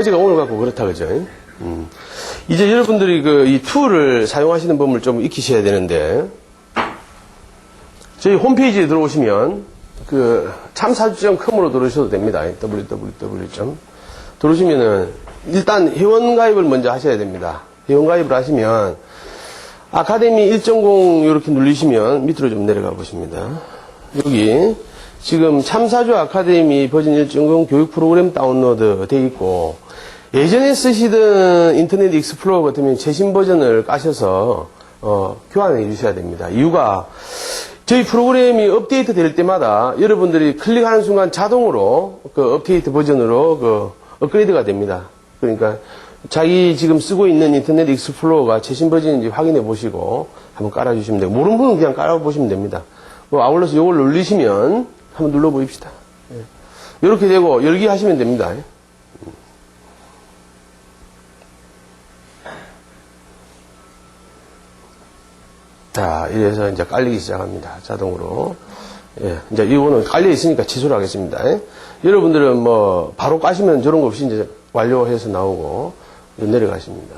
제가 오늘 갖고 그렇다 그죠? 이제 여러분들이 이 툴을 사용하시는 법을 좀 익히셔야 되는데, 저희 홈페이지에 들어오시면 참사주.com으로 들어오셔도 됩니다. www. 들어오시면은 일단 회원가입을 먼저 하셔야 됩니다. 회원가입을 하시면 아카데미 1.0 이렇게 누르시면 밑으로 좀 내려가 보십니다. 여기 지금 참사주 아카데미 버전 1.0 교육 프로그램 다운로드 돼 있고, 예전에 쓰시던 인터넷 익스플로러 같으면 최신 버전을 까셔서 교환해 주셔야 됩니다. 이유가 저희 프로그램이 업데이트 될 때마다 여러분들이 클릭하는 순간 자동으로 업데이트 버전으로 업그레이드가 됩니다. 그러니까 자기 지금 쓰고 있는 인터넷 익스플로러가 최신 버전인지 확인해 보시고 한번 깔아주시면 돼요. 모르는 분은 그냥 깔아보시면 됩니다. 아울러서 이걸 눌리시면 한번 눌러 보입시다. 이렇게 되고 열기 하시면 됩니다. 자, 이래서 이제 깔리기 시작합니다. 자동으로. 이제 이거는 깔려 있으니까 취소를 하겠습니다. 여러분들은 바로 까시면 저런 거 없이 이제 완료해서 나오고, 내려가십니다.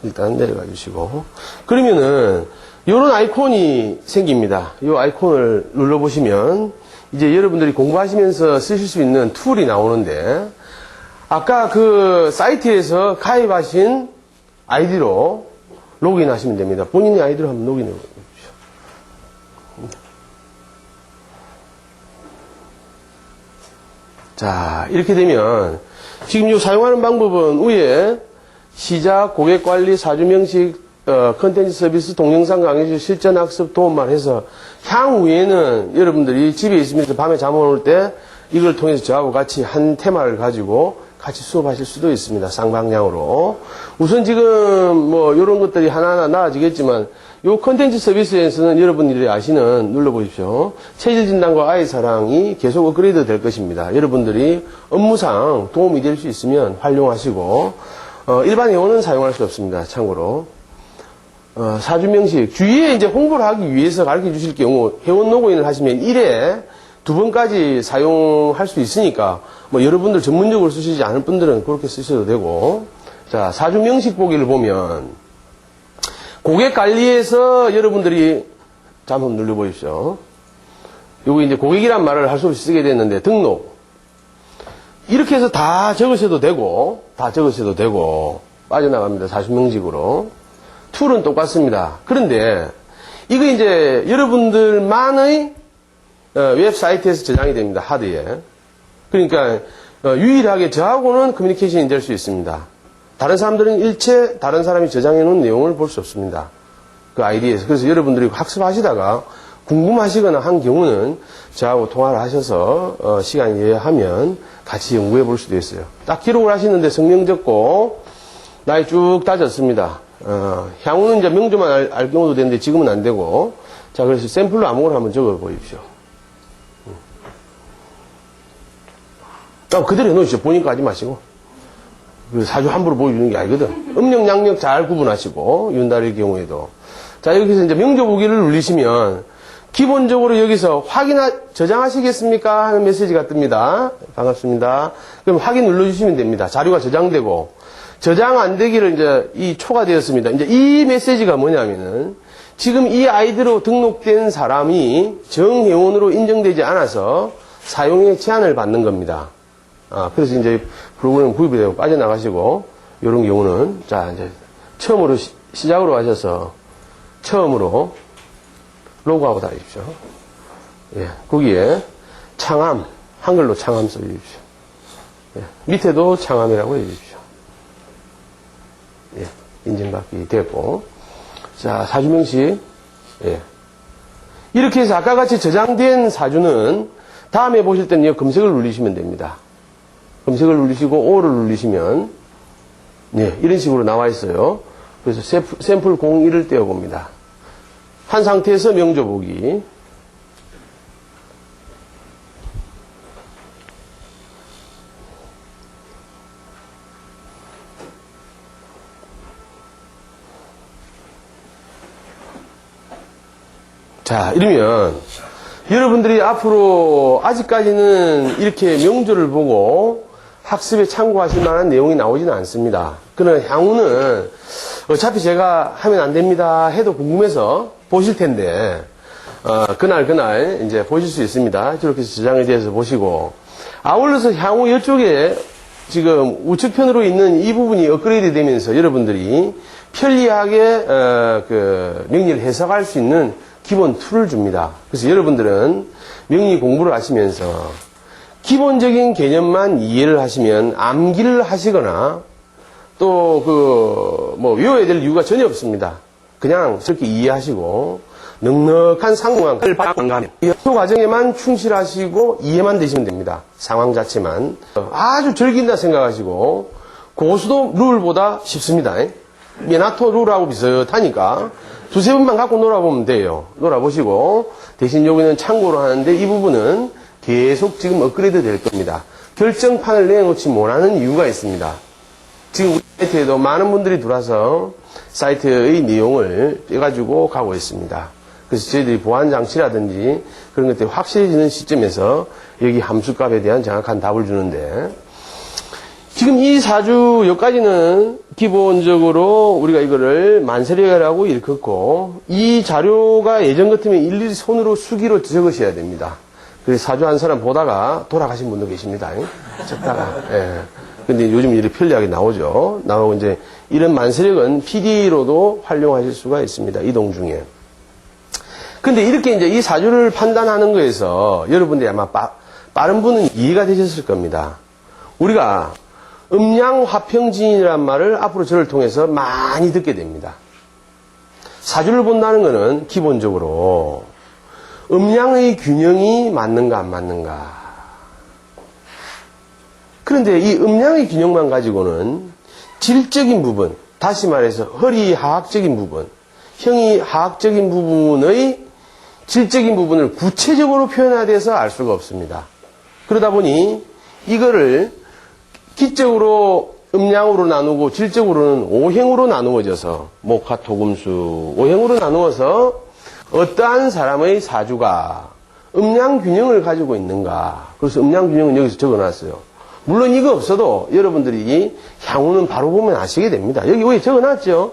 일단 내려가 주시고. 그러면은, 요런 아이콘이 생깁니다. 이 아이콘을 눌러보시면, 이제 여러분들이 공부하시면서 쓰실 수 있는 툴이 나오는데, 아까 사이트에서 가입하신 아이디로 로그인 하시면 됩니다. 본인의 아이디로 한번 로그인해 보십시오. 자, 이렇게 되면 지금 이 사용하는 방법은 위에 시작, 고객관리, 사주명식, 컨텐츠 서비스, 동영상 강의, 실전 학습, 도움만 해서 향후에는 여러분들이 집에 있으면서 밤에 잠 올 때 이걸 통해서 저하고 같이 한 테마를 가지고 같이 수업하실 수도 있습니다. 쌍방향으로. 우선 지금 이런 것들이 하나하나 나아지겠지만 요 컨텐츠 서비스에서는 여러분들이 아시는 눌러보십시오. 체질 진단과 아이 사랑이 계속 업그레이드 될 것입니다. 여러분들이 업무상 도움이 될 수 있으면 활용하시고 일반 회원은 사용할 수 없습니다. 참고로. 사주명식 주위에 이제 홍보를 하기 위해서 가르쳐 주실 경우 회원 로그인을 하시면 1회 2번까지 사용할 수 있으니까 여러분들 전문적으로 쓰시지 않을 분들은 그렇게 쓰셔도 되고, 자, 사주 명식 보기를 보면 고객 관리에서 여러분들이 한번 눌러보십시오. 요거 이제 고객이란 말을 할 수 없이 쓰게 됐는데 등록 이렇게 해서 다 적으셔도 되고 빠져나갑니다. 사주 명식으로. 툴은 똑같습니다. 그런데 이거 이제 여러분들만의 웹사이트에서 저장이 됩니다. 하드에. 그러니까 유일하게 저하고는 커뮤니케이션이 될 수 있습니다. 다른 사람들은 일체 다른 사람이 저장해 놓은 내용을 볼 수 없습니다. 그 아이디에서. 그래서 여러분들이 학습하시다가 궁금하시거나 한 경우는 저하고 통화를 하셔서 시간이 여하면 같이 연구해 볼 수도 있어요. 딱 기록을 하시는데 성명 적고 나이 쭉 다 적습니다. 향후는 이제 명조만 알 경우도 되는데 지금은 안 되고, 자, 그래서 샘플로 아무거나 한번 적어 보십시오. 그대로 해놓으시죠. 본인거 하지 마시고. 사주 함부로 보여주는 게 아니거든. 음력, 양력 잘 구분하시고, 윤달일 경우에도. 자, 여기서 이제 명조 보기를 누르시면, 기본적으로 여기서 저장하시겠습니까? 하는 메시지가 뜹니다. 반갑습니다. 그럼 확인 눌러주시면 됩니다. 자료가 저장되고, 저장 안 되기를 이제 이 초과되었습니다. 이제 이 메시지가 뭐냐면은, 지금 이 아이디로 등록된 사람이 정회원으로 인정되지 않아서 사용에 제한을 받는 겁니다. 그래서 이제 프로그램 구입이 되고 빠져나가시고, 이런 경우는, 자, 이제 처음으로 시작으로 하셔서 처음으로 로그하고 다니십시오. 거기에 창암, 한글로 창암 써주십시오. 밑에도 창암이라고 해주십시오. 인증받기 됐고. 자, 사주명식. 이렇게 해서 아까 같이 저장된 사주는 다음에 보실 때는 검색을 누르시면 됩니다. 검색을 누르시고 O를 누르시면 이런 식으로 나와 있어요. 그래서 샘플 01을 떼어봅니다. 한 상태에서 명조 보기. 자, 이러면 여러분들이 앞으로 아직까지는 이렇게 명조를 보고 학습에 참고하실 만한 내용이 나오지는 않습니다. 그러나 향후는 어차피 제가 하면 안 됩니다 해도 궁금해서 보실 텐데, 그날 이제 보실 수 있습니다. 저렇게 저장에 대해서 보시고, 아울러서 향후 이쪽에 지금 우측편으로 있는 이 부분이 업그레이드 되면서 여러분들이 편리하게 명리를 해석할 수 있는 기본 툴을 줍니다. 그래서 여러분들은 명리 공부를 하시면서 기본적인 개념만 이해를 하시면 암기를 하시거나 또 외워야 될 이유가 전혀 없습니다. 그냥 저렇게 이해하시고 넉넉한 상황을 받아가면 이 과정에만 충실하시고 이해만 되시면 됩니다. 상황 자체만 아주 즐긴다 생각하시고 고수도 룰보다 쉽습니다. 미나토 룰하고 비슷하니까 두세 번만 갖고 놀아보면 돼요. 놀아보시고 대신 여기는 참고로 하는데 이 부분은 계속 지금 업그레이드 될 겁니다. 결정판을 내놓지 못하는 이유가 있습니다. 지금 우리 사이트에도 많은 분들이 들어와서 사이트의 내용을 빼가지고 가고 있습니다. 그래서 저희들이 보안 장치라든지 그런 것들이 확실해지는 시점에서 여기 함수값에 대한 정확한 답을 주는데, 지금 이 사주 여기까지는 기본적으로 우리가 이거를 만세력이라고 일컫고, 이 자료가 예전 같으면 일일이 손으로 수기로 적으셔야 됩니다. 그래서 사주 한 사람 보다가 돌아가신 분도 계십니다. 적다가. 예. 근데 요즘 이렇게 편리하게 나오죠. 나오고 이제 이런 만세력은 PD로도 활용하실 수가 있습니다. 이동 중에. 근데 이렇게 이제 이 사주를 판단하는 거에서 여러분들이 아마 빠른 분은 이해가 되셨을 겁니다. 우리가 음양화평진이란 말을 앞으로 저를 통해서 많이 듣게 됩니다. 사주를 본다는 것은 기본적으로 음양의 균형이 맞는가 안 맞는가. 그런데 이 음양의 균형만 가지고는 질적인 부분, 다시 말해서 허리 하학적인 부분, 형이 하학적인 부분의 질적인 부분을 구체적으로 표현해야 돼서 알 수가 없습니다. 그러다 보니 이거를 기적으로 음양으로 나누고 질적으로는 오행으로 나누어져서 목화토금수 오행으로 나누어서 어떠한 사람의 사주가 음양균형을 가지고 있는가. 그래서 음양균형은 여기서 적어놨어요. 물론 이거 없어도 여러분들이 향후는 바로 보면 아시게 됩니다. 여기 왜 적어놨죠?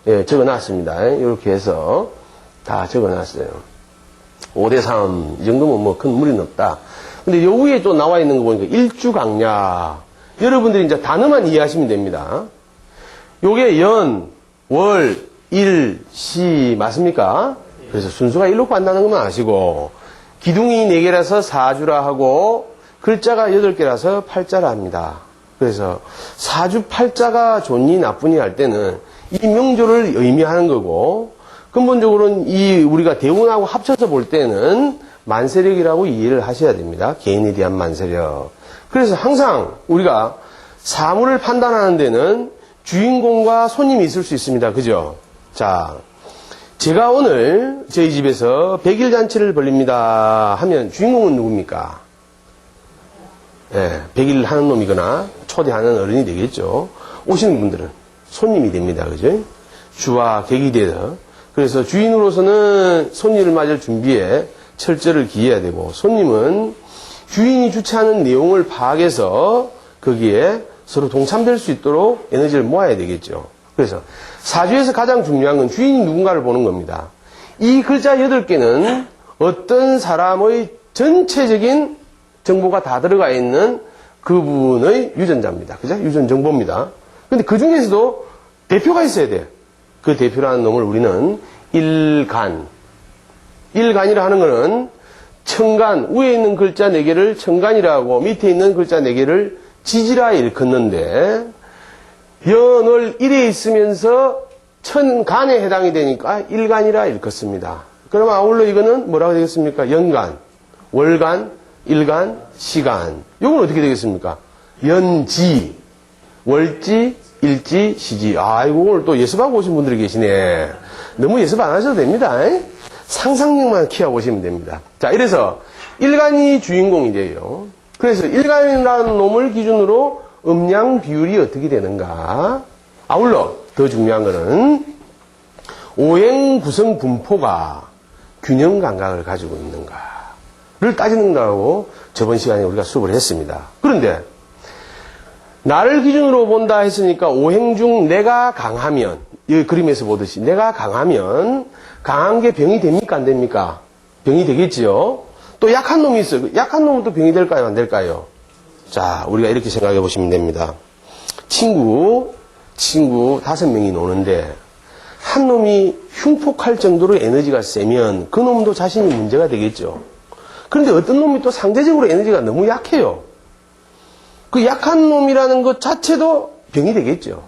예, 적어놨습니다. 이렇게 해서 다 적어놨어요. 5대3 이 정도면 뭐 큰 무리는 없다. 근데 요 위에 또 나와 있는 거 보니까 일주강약. 여러분들이 이제 단어만 이해하시면 됩니다. 요게 연, 월, 일, 시 맞습니까? 그래서 순서가 일로 간다는 것만 아시고 기둥이 4개라서 사주라 하고 글자가 8개라서 팔자라 합니다. 그래서 사주 팔자가 좋니 나쁘니 할 때는 이 명조를 의미하는 거고 근본적으로는 이 우리가 대운하고 합쳐서 볼 때는 만세력이라고 이해를 하셔야 됩니다. 개인에 대한 만세력. 그래서 항상 우리가 사물을 판단하는 데는 주인공과 손님이 있을 수 있습니다. 그죠? 자, 제가 오늘 저희 집에서 100일 잔치를 벌립니다 하면 주인공은 누굽니까? 예, 100일 하는 놈이거나 초대하는 어른이 되겠죠. 오시는 분들은 손님이 됩니다. 그죠? 주와 객이 되어. 그래서 주인으로서는 손님을 맞을 준비에 철저를 기해야 되고 손님은 주인이 주최하는 내용을 파악해서 거기에 서로 동참될 수 있도록 에너지를 모아야 되겠죠. 그래서 사주에서 가장 중요한 건 주인이 누군가를 보는 겁니다. 이 글자 8개는 어떤 사람의 전체적인 정보가 다 들어가 있는 그분의 유전자입니다. 그죠? 유전 정보입니다. 근데 그 중에서도 대표가 있어야 돼요. 그 대표라는 놈을 우리는 일간. 일간이라 하는 것은 천간, 위에 있는 글자 4개를 천간이라고 밑에 있는 글자 4개를 지지라 일컫는데 연월 1에 있으면서 천간에 해당이 되니까 일간이라 일컫습니다. 그러면 아울러 이거는 뭐라고 되겠습니까? 연간, 월간, 일간, 시간. 이건 어떻게 되겠습니까? 연지, 월지, 일지, 시지. 아이고, 오늘 또 예습하고 오신 분들이 계시네. 너무 예습 안 하셔도 됩니다. 상상력만 키워보시면 됩니다. 자, 이래서 일간이 주인공이 돼요. 그래서 일간이라는 놈을 기준으로 음양 비율이 어떻게 되는가. 아울러 더 중요한 거는 오행 구성 분포가 균형 감각을 가지고 있는가를 따지는다고 저번 시간에 우리가 수업을 했습니다. 그런데 나를 기준으로 본다 했으니까 오행 중 내가 강하면, 이 그림에서 보듯이 내가 강하면 강한 게 병이 됩니까 안 됩니까? 병이 되겠지요. 또 약한 놈이 있어요. 약한 놈은 또 병이 될까요 안 될까요? 자, 우리가 이렇게 생각해 보시면 됩니다. 친구 5명이 노는데 한 놈이 흉폭할 정도로 에너지가 세면 그 놈도 자신이 문제가 되겠죠. 그런데 어떤 놈이 또 상대적으로 에너지가 너무 약해요. 그 약한 놈이라는 것 자체도 병이 되겠죠.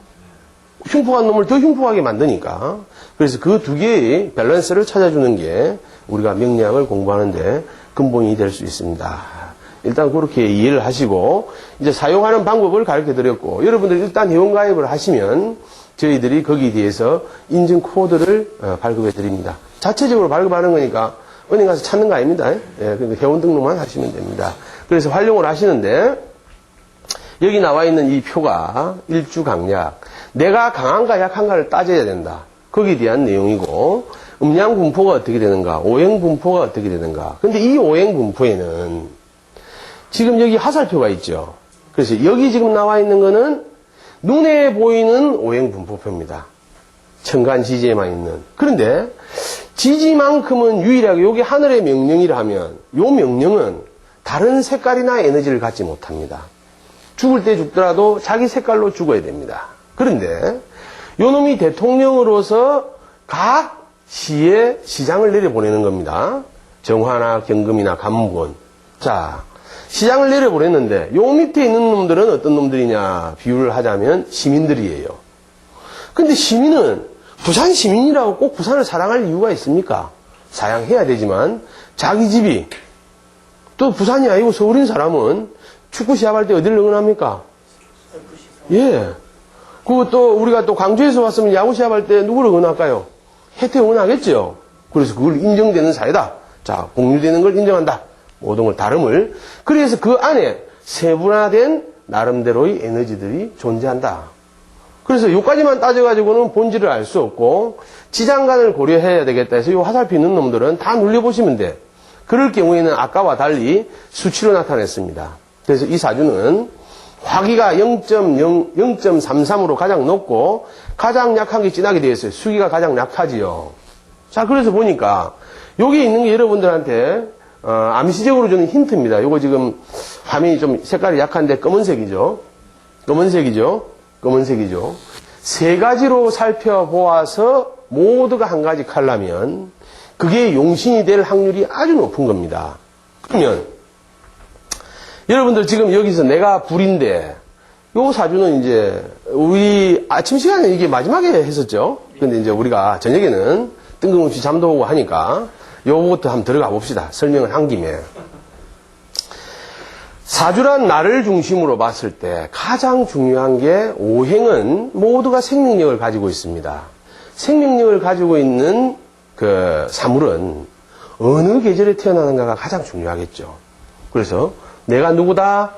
흉폭한 놈을 더 흉폭하게 만드니까. 그래서 그 두 개의 밸런스를 찾아주는 게 우리가 명리학을 공부하는데 근본이 될 수 있습니다. 일단 그렇게 이해를 하시고 이제 사용하는 방법을 가르쳐 드렸고, 여러분들 일단 회원가입을 하시면 저희들이 거기에 대해서 인증 코드를 발급해 드립니다. 자체적으로 발급하는 거니까 은행 가서 찾는 거 아닙니다. 그러니까 회원 등록만 하시면 됩니다. 그래서 활용을 하시는데 여기 나와 있는 이 표가 일주강약, 내가 강한가 약한가를 따져야 된다. 거기에 대한 내용이고, 음양 분포가 어떻게 되는가, 오행 분포가 어떻게 되는가. 근데 이 오행 분포에는 지금 여기 화살표가 있죠. 그래서 여기 지금 나와 있는 거는 눈에 보이는 오행 분포표입니다. 천간 지지에만 있는. 그런데 지지만큼은 유일하게 여기 하늘의 명령이라 하면 이 명령은 다른 색깔이나 에너지를 갖지 못합니다. 죽을 때 죽더라도 자기 색깔로 죽어야 됩니다. 그런데 요놈이 대통령으로서 각 시에 시장을 내려보내는 겁니다. 정화나 경금이나 간무권. 자, 시장을 내려보냈는데 요 밑에 있는 놈들은 어떤 놈들이냐 비유를 하자면 시민들이에요. 근데 시민은 부산 시민이라고 꼭 부산을 사랑할 이유가 있습니까? 사양해야 되지만 자기 집이 또 부산이 아니고 서울인 사람은 축구 시합할 때 어디를 응원합니까? 예. 그리고 또 우리가 또 광주에서 왔으면 야구 시합할 때 누구를 응원할까요? 혜택 응원하겠죠. 그래서 그걸 인정되는 사회다. 자, 공유되는 걸 인정한다. 모든 걸 다름을. 그래서 그 안에 세분화된 나름대로의 에너지들이 존재한다. 그래서 요까지만 따져가지고는 본질을 알 수 없고 지장간을 고려해야 되겠다 해서 요 화살표 있는 놈들은 다 눌려보시면 돼. 그럴 경우에는 아까와 달리 수치로 나타냈습니다. 그래서 이 사주는 화기가 0.33으로 가장 높고 가장 약한 게 진하게 되어 있어요. 수기가 가장 약하지요. 자, 그래서 보니까 여기 있는 게 여러분들한테 암시적으로 주는 힌트입니다. 요거 지금 화면이 좀 색깔이 약한데 검은색이죠. 세 가지로 살펴보아서 모두가 한 가지 칼라면 그게 용신이 될 확률이 아주 높은 겁니다. 그러면 여러분들 지금 여기서 내가 불인데 요 사주는 이제 우리 아침 시간에 이게 마지막에 했었죠. 근데 이제 우리가 저녁에는 뜬금없이 잠도 오고 하니까 요거부터 한번 들어가 봅시다. 설명을 한 김에. 사주란 나를 중심으로 봤을 때 가장 중요한 게 오행은 모두가 생명력을 가지고 있습니다. 생명력을 가지고 있는 그 사물은 어느 계절에 태어나는가가 가장 중요하겠죠. 그래서 내가 누구다?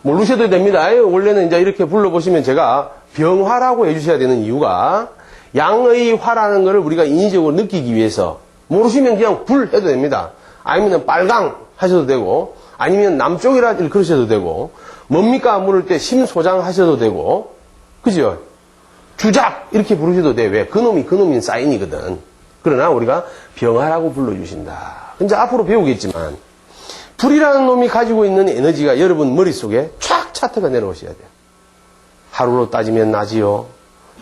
모르셔도 됩니다. 원래는 이제 이렇게 불러보시면 제가 병화라고 해주셔야 되는 이유가 양의 화라는 것을 우리가 인위적으로 느끼기 위해서 모르시면 그냥 불 해도 됩니다. 아니면 빨강 하셔도 되고 아니면 남쪽이라 그러셔도 되고 뭡니까 물을 때 심소장 하셔도 되고 그죠? 주작 이렇게 부르셔도 돼. 왜? 그놈인 사인이거든. 그러나 우리가 병화라고 불러주신다. 이제 앞으로 배우겠지만 불이라는 놈이 가지고 있는 에너지가 여러분 머릿속에 촥 차트가 내려오셔야 돼요. 하루로 따지면 낮이요.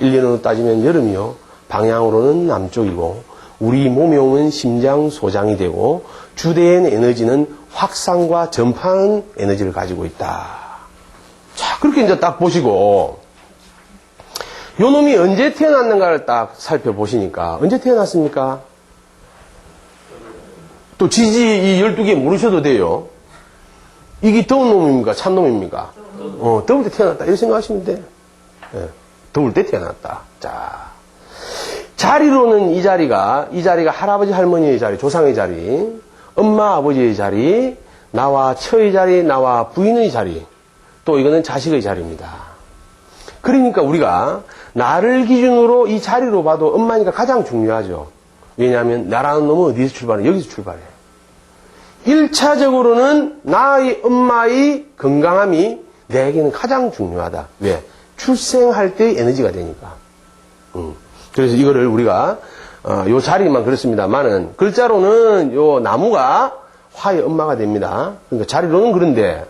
1년으로 따지면 여름이요. 방향으로는 남쪽이고 우리 몸에 오면 심장 소장이 되고 주된 에너지는 확산과 전파하는 에너지를 가지고 있다. 자, 그렇게 이제 딱 보시고 요 놈이 언제 태어났는가를 딱 살펴보시니까 언제 태어났습니까? 또 지지 이 12개 모르셔도 돼요. 이게 더운 놈입니까? 찬 놈입니까? 더울 때 태어났다. 이렇게 생각하시면 돼. 예, 더울 때 태어났다. 자, 자리로는 이 자리가 할아버지 할머니의 자리, 조상의 자리, 엄마 아버지의 자리, 나와 처의 자리, 나와 부인의 자리, 또 이거는 자식의 자리입니다. 그러니까 우리가 나를 기준으로 이 자리로 봐도 엄마니까 가장 중요하죠. 왜냐하면 나라는 놈은 어디서 출발해? 여기서 출발해. 1차적으로는 나의 엄마의 건강함이 내에게는 가장 중요하다. 왜? 출생할 때 에너지가 되니까. 그래서 이거를 우리가 요 자리만 그렇습니다만은 글자로는 요 나무가 화의 엄마가 됩니다. 그러니까 자리로는 그런데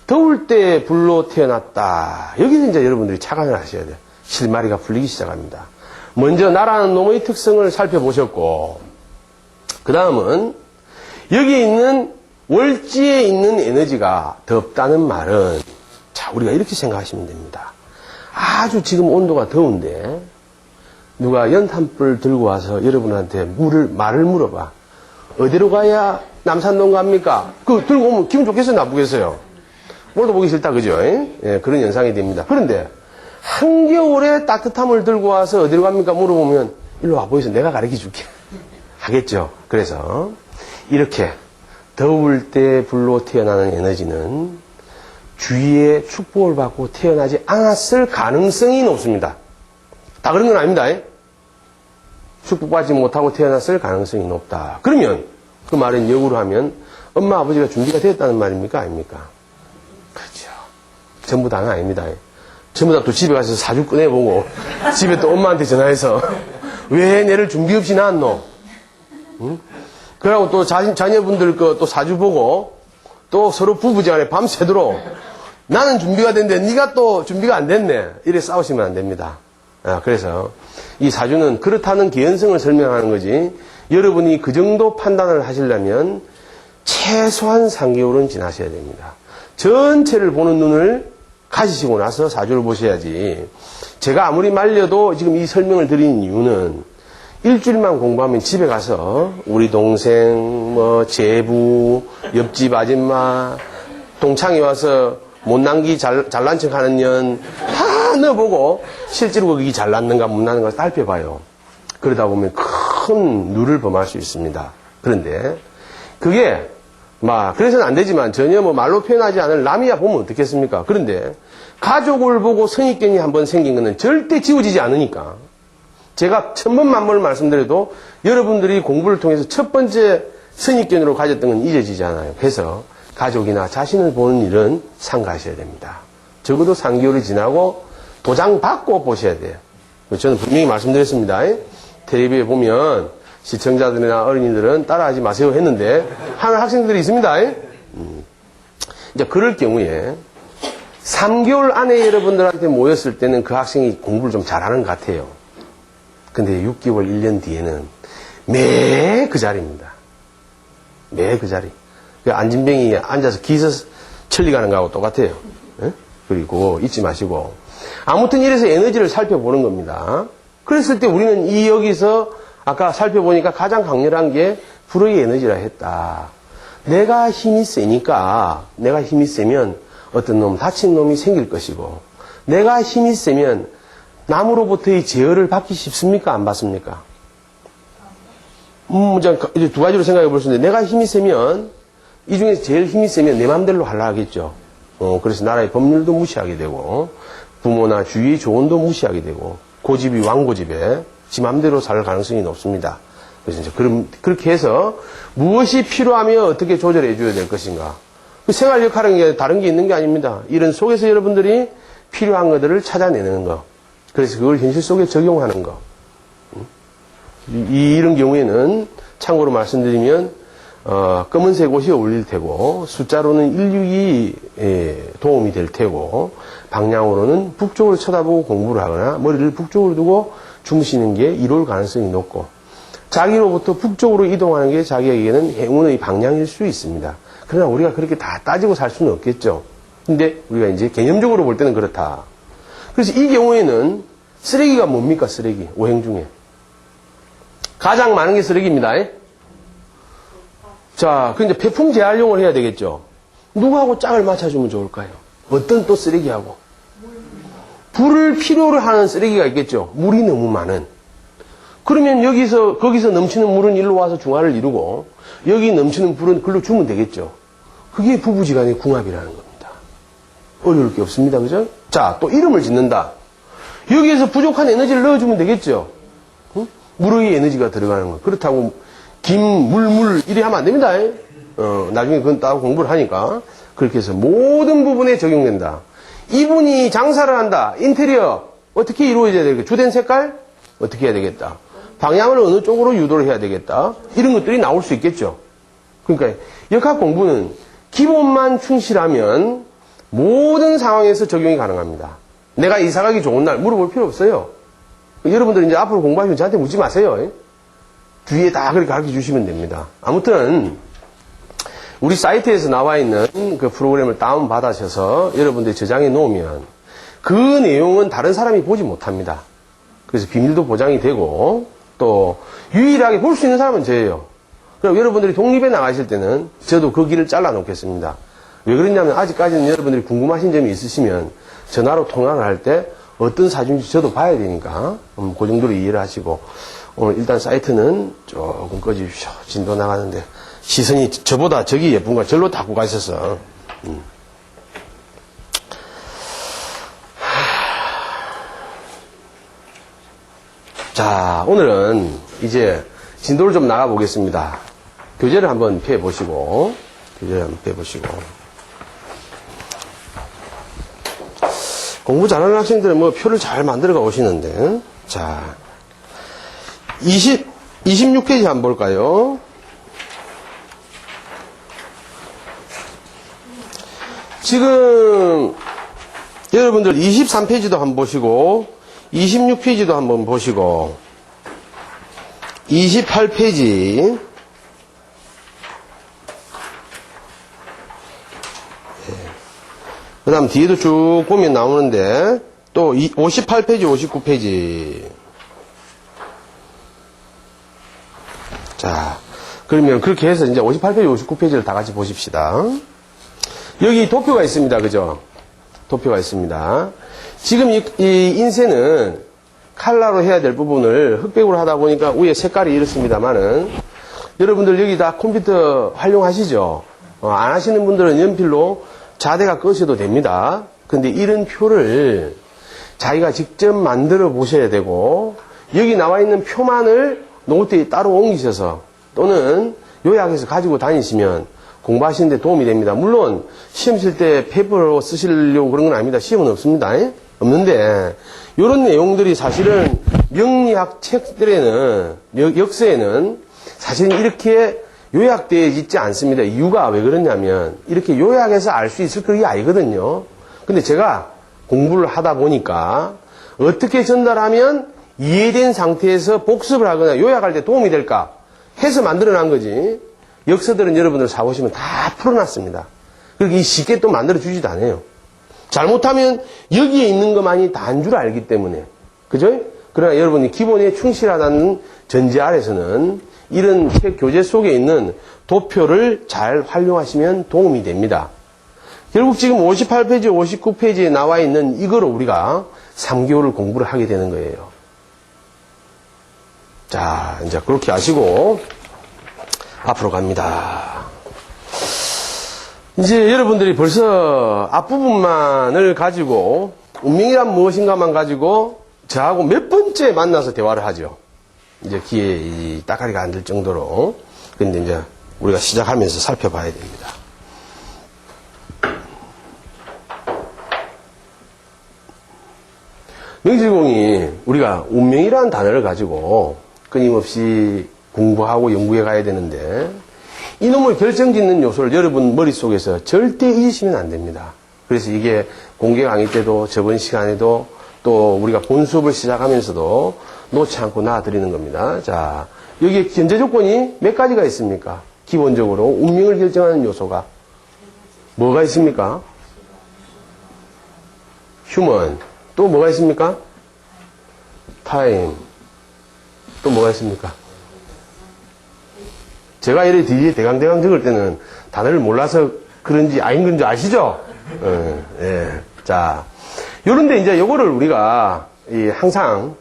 더울 때 불로 태어났다. 여기서 이제 여러분들이 착안을 하셔야 돼요. 실마리가 풀리기 시작합니다. 먼저 나라는 놈의 특성을 살펴보셨고 그 다음은 여기에 있는 월지에 있는 에너지가 덥다는 말은 자 우리가 이렇게 생각하시면 됩니다. 아주 지금 온도가 더운데 누가 연탄불 들고 와서 여러분한테 말을 물어봐. 어디로 가야 남산동 갑니까? 그거 들고 오면 기분 좋겠어요? 나쁘겠어요? 뭘도 보기 싫다, 그죠? 예, 그런 현상이 됩니다. 그런데 한겨울에 따뜻함을 들고 와서 어디로 갑니까? 물어보면 일로 와보이소. 내가 가르쳐 줄게. 하겠죠. 그래서 이렇게 더울 때 불로 태어나는 에너지는 주위에 축복을 받고 태어나지 않았을 가능성이 높습니다. 다 그런 건 아닙니다. 축복받지 못하고 태어났을 가능성이 높다. 그러면 그 말은 역으로 하면 엄마 아버지가 준비가 되었다는 말입니까? 아닙니까? 그렇죠. 전부 다는 아닙니다. 전부 다 또 집에 가서 사주 꺼내보고 집에 또 엄마한테 전화해서 왜 내를 준비 없이 낳았노? 응? 그러고 또 자녀분들 거 또 사주 보고 또 서로 부부지간에 밤새도록 나는 준비가 됐는데 네가 또 준비가 안 됐네. 이래 싸우시면 안 됩니다. 그래서 이 사주는 그렇다는 개연성을 설명하는 거지 여러분이 그 정도 판단을 하시려면 최소한 3개월은 지나셔야 됩니다. 전체를 보는 눈을 가지시고 나서 사주를 보셔야지. 제가 아무리 말려도 지금 이 설명을 드리는 이유는 일주일만 공부하면 집에 가서 우리 동생, 제부, 옆집 아줌마, 동창이 와서 못난기 잘난 척 하는 년 다 넣어보고 실제로 거기 잘났는가 못났는가 살펴봐요. 그러다 보면 큰 누를 범할 수 있습니다. 그런데 그게 그래서는 안 되지만 전혀 말로 표현하지 않을 남이야 보면 어떻겠습니까? 그런데 가족을 보고 선입견이 한번 생긴 것은 절대 지워지지 않으니까 제가 1000번 만번을 말씀드려도 여러분들이 공부를 통해서 첫 번째 선입견으로 가졌던 건 잊어지지 않아요. 그래서 가족이나 자신을 보는 일은 삼가하셔야 됩니다. 적어도 3개월이 지나고 도장 받고 보셔야 돼요. 저는 분명히 말씀드렸습니다. 텔레비에 보면 시청자들이나 어린이들은 따라하지 마세요 했는데 하는 학생들이 있습니다. 이제 그럴 경우에 3개월 안에 여러분들한테 모였을 때는 그 학생이 공부를 좀 잘하는 것 같아요. 근데 6개월, 1년 뒤에는 매 그 자리입니다. 매 그 자리. 안진뱅이 앉아서 기서 천리가는 거하고 똑같아요. 그리고 잊지 마시고 아무튼 이래서 에너지를 살펴보는 겁니다. 그랬을 때 우리는 여기서 아까 살펴보니까 가장 강렬한 게 불의 에너지라 했다. 내가 힘이 세니까 내가 힘이 세면 어떤 놈 다친 놈이 생길 것이고 내가 힘이 세면 남으로부터의 제어를 받기 쉽습니까? 안 받습니까? 이제 두 가지로 생각해 볼 수 있는데 내가 힘이 세면 이 중에서 제일 힘이 세면 내 맘대로 하려 하겠죠. 그래서 나라의 법률도 무시하게 되고 부모나 주위의 조언도 무시하게 되고 고집이 왕고집에 지 맘대로 살 가능성이 높습니다. 그래서 이제 그렇게 해서 무엇이 필요하며 어떻게 조절해 줘야 될 것인가. 그 생활 역할은 게 다른 게 있는 게 아닙니다. 이런 속에서 여러분들이 필요한 것들을 찾아내는 거. 그래서 그걸 현실 속에 적용하는 거. 이런 경우에는 참고로 말씀드리면 검은색 옷이 어울릴 테고 숫자로는 162 도움이 될 테고 방향으로는 북쪽으로 쳐다보고 공부를 하거나 머리를 북쪽으로 두고 주무시는 게 이로울 가능성이 높고 자기로부터 북쪽으로 이동하는 게 자기에게는 행운의 방향일 수 있습니다. 그러나 우리가 그렇게 다 따지고 살 수는 없겠죠. 근데 우리가 이제 개념적으로 볼 때는 그렇다. 그래서 이 경우에는 쓰레기가 뭡니까? 쓰레기. 오행 중에. 가장 많은 게 쓰레기입니다. 자, 그 이제 폐품 재활용을 해야 되겠죠. 누구하고 짝을 맞춰주면 좋을까요? 어떤 또 쓰레기하고? 불을 필요로 하는 쓰레기가 있겠죠. 물이 너무 많은. 그러면 거기서 넘치는 물은 일로 와서 중화를 이루고, 여기 넘치는 불은 글로 주면 되겠죠. 그게 부부지간의 궁합이라는 겁니다. 어려울 게 없습니다. 그죠? 자, 또 이름을 짓는다. 여기에서 부족한 에너지를 넣어주면 되겠죠. 물의 에너지가 들어가는 거. 그렇다고 물 이리 하면 안 됩니다. 나중에 그건 따로 공부를 하니까 그렇게 해서 모든 부분에 적용된다. 이분이 장사를 한다. 인테리어 어떻게 이루어져야 되겠다. 주된 색깔 어떻게 해야 되겠다. 방향을 어느 쪽으로 유도를 해야 되겠다. 이런 것들이 나올 수 있겠죠. 그러니까 역학 공부는 기본만 충실하면 모든 상황에서 적용이 가능합니다. 내가 이사 가기 좋은 날 물어볼 필요 없어요. 여러분들 이제 앞으로 공부하시면 저한테 묻지 마세요. 뒤에 다 그렇게 가르쳐 주시면 됩니다. 아무튼 우리 사이트에서 나와 있는 그 프로그램을 다운받으셔서 여러분들이 저장해 놓으면 그 내용은 다른 사람이 보지 못합니다. 그래서 비밀도 보장이 되고 또 유일하게 볼 수 있는 사람은 저예요. 그럼 여러분들이 독립에 나가실 때는 저도 그 길을 잘라 놓겠습니다. 왜 그러냐면 아직까지는 여러분들이 궁금하신 점이 있으시면 전화로 통화를 할 때 어떤 사진인지 저도 봐야 되니까 그 정도로 이해를 하시고 오늘 일단 사이트는 조금 꺼주십시오. 진도 나가는데 시선이 저보다 저기 예쁜 거 절로 닦고 가셔서 자, 오늘은 이제 진도를 좀 나가 보겠습니다. 교재를 한번 펴보시고 공부 잘하는 학생들은 뭐 표를 잘 만들어가 오시는데 자 26페이지 한번 볼까요? 지금 여러분들 23페이지도 한번 보시고 26페이지도 한번 보시고 28페이지 그 다음 뒤에도 쭉 보면 나오는데 또 58페이지 59페이지 자 그러면 그렇게 해서 이제 58페이지 59페이지를 다 같이 보십시다. 여기 도표가 있습니다. 그죠? 도표가 있습니다. 지금 이 인쇄는 칼라로 해야 될 부분을 흑백으로 하다 보니까 위에 색깔이 이렇습니다만은 여러분들 여기 다 컴퓨터 활용하시죠? 안 하시는 분들은 연필로 자대가 끄셔도 됩니다. 근데 이런 표를 자기가 직접 만들어 보셔야 되고 여기 나와 있는 표만을 노트에 따로 옮기셔서 또는 요약해서 가지고 다니시면 공부하시는데 도움이 됩니다. 물론 시험 칠 때 페이퍼로 쓰시려고 그런 건 아닙니다. 시험은 없습니다. 없는데 이런 내용들이 사실은 명리학 책들에는 역서에는 사실은 이렇게 요약되어 있지 않습니다. 이유가 왜 그러냐면 이렇게 요약해서 알 수 있을 그게 아니거든요. 근데 제가 공부를 하다 보니까 어떻게 전달하면 이해된 상태에서 복습을 하거나 요약할 때 도움이 될까 해서 만들어낸 거지. 역서들은 여러분들 사보시면 다 풀어놨습니다. 그렇게 쉽게 또 만들어주지도 않아요. 잘못하면 여기에 있는 것만이 다인 줄 알기 때문에. 그죠? 그러나 여러분이 기본에 충실하다는 전제 아래서는 이런 책 교재 속에 있는 도표를 잘 활용하시면 도움이 됩니다. 결국 지금 58페이지, 59페이지에 나와 있는 이거로 우리가 3개월을 공부를 하게 되는 거예요. 자, 이제 그렇게 아시고 앞으로 갑니다. 이제 여러분들이 벌써 앞부분만을 가지고 운명이란 무엇인가만 가지고 저하고 몇 번째 만나서 대화를 하죠. 이제 귀에 이 따가리가 안 들 정도로. 근데 이제 우리가 시작하면서 살펴봐야 됩니다. 명실공히 우리가 운명이라는 단어를 가지고 끊임없이 공부하고 연구해 가야 되는데 이놈을 결정짓는 요소를 여러분 머릿속에서 절대 잊으시면 안 됩니다. 그래서 이게 공개 강의 때도 저번 시간에도 또 우리가 본 수업을 시작하면서도 놓지 않고 나와드리는 겁니다. 자, 여기에 견제 조건이 몇 가지가 있습니까? 기본적으로 운명을 결정하는 요소가 뭐가 있습니까? 휴먼. 또 뭐가 있습니까? 타임. 또 뭐가 있습니까? 제가 이래 뒤에 대강대강 적을 때는 단어를 몰라서 그런지 아닌 건지 아시죠? 예. 자, 요런데 이제 요거를 우리가 항상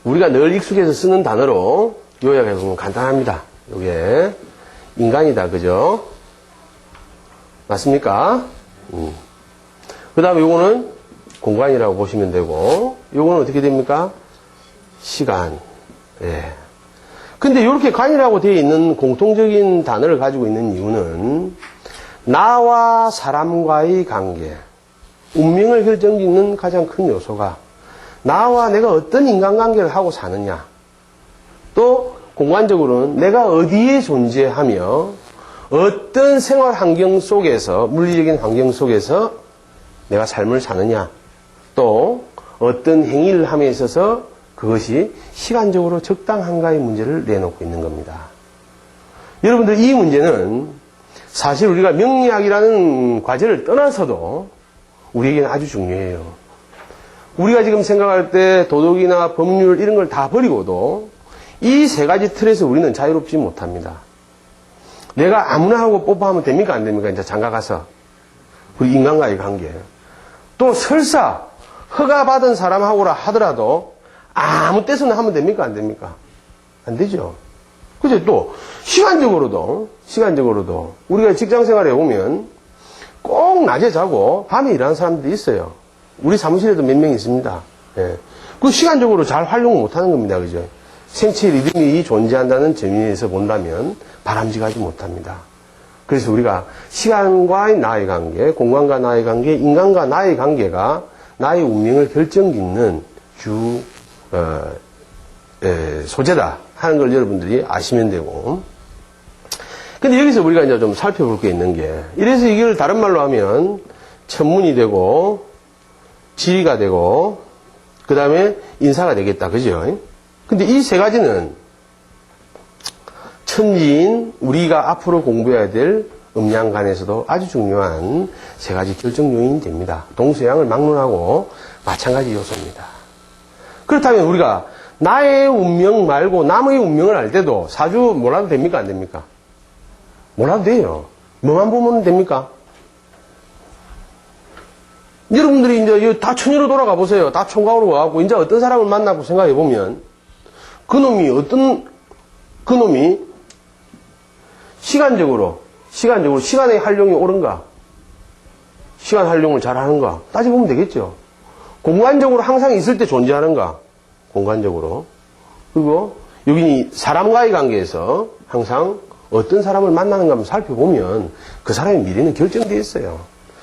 우리가 늘 익숙해서 쓰는 단어로 요약해 보면 간단합니다. 요게 인간이다. 그죠? 맞습니까? 그 다음에 요거는 공간이라고 보시면 되고 요거는 어떻게 됩니까? 시간. 예. 근데 이렇게 간이라고 되어 있는 공통적인 단어를 가지고 있는 이유는 나와 사람과의 관계, 운명을 결정짓는 가장 큰 요소가 나와 내가 어떤 인간관계를 하고 사느냐, 또 공간적으로는 내가 어디에 존재하며 어떤 생활 환경 속에서, 물리적인 환경 속에서 내가 삶을 사느냐, 또 어떤 행위를 함에 있어서 그것이 시간적으로 적당한가의 문제를 내놓고 있는 겁니다. 여러분들, 이 문제는 사실 우리가 명리학이라는 과제를 떠나서도 우리에게는 아주 중요해요. 우리가 지금 생각할 때 도덕이나 법률 이런 걸 다 버리고도 이 세 가지 틀에서 우리는 자유롭지 못합니다. 내가 아무나 하고 뽀뽀하면 됩니까? 안 됩니까? 이제 장가 가서. 우리 인간과의 관계. 또 설사 허가받은 사람하고라 하더라도 아무 때서나 하면 됩니까? 안 됩니까? 안 되죠. 그죠? 또 시간적으로도 우리가 직장 생활에 오면 꼭 낮에 자고 밤에 일하는 사람들이 있어요. 우리 사무실에도 몇 명 있습니다. 예. 그 시간적으로 잘 활용을 못하는 겁니다. 그죠? 생체 리듬이 존재한다는 점에서 본다면 바람직하지 못합니다. 그래서 우리가 시간과 나의 관계, 공간과 나의 관계, 인간과 나의 관계가 나의 운명을 결정짓는 소재다 하는 걸 여러분들이 아시면 되고. 근데 여기서 우리가 이제 좀 살펴볼 게 있는 게, 이래서 이걸 다른 말로 하면 천문이 되고 지리가 되고 그 다음에 인사가 되겠다. 그죠? 근데 이 세 가지는 천지인 우리가 앞으로 공부해야 될 음양간에서도 아주 중요한 세 가지 결정 요인이 됩니다. 동서양을 막론하고 마찬가지 요소입니다. 그렇다면 우리가 나의 운명 말고 남의 운명을 알 때도 사주 몰라도 됩니까? 안 됩니까? 몰라도 돼요. 뭐만 보면 됩니까? 여러분들이 이제 다 천여로 돌아가 보세요. 다 총각으로 와갖고 이제 어떤 사람을 만나고 생각해 보면 그놈이 시간적으로 시간의 활용이 옳은가? 시간 활용을 잘 하는가? 따져보면 되겠죠. 공간적으로 항상 있을 때 존재하는가? 공간적으로. 그리고 여기 사람과의 관계에서 항상 어떤 사람을 만나는가 한번 살펴보면 그 사람의 미래는 결정되어 있어요.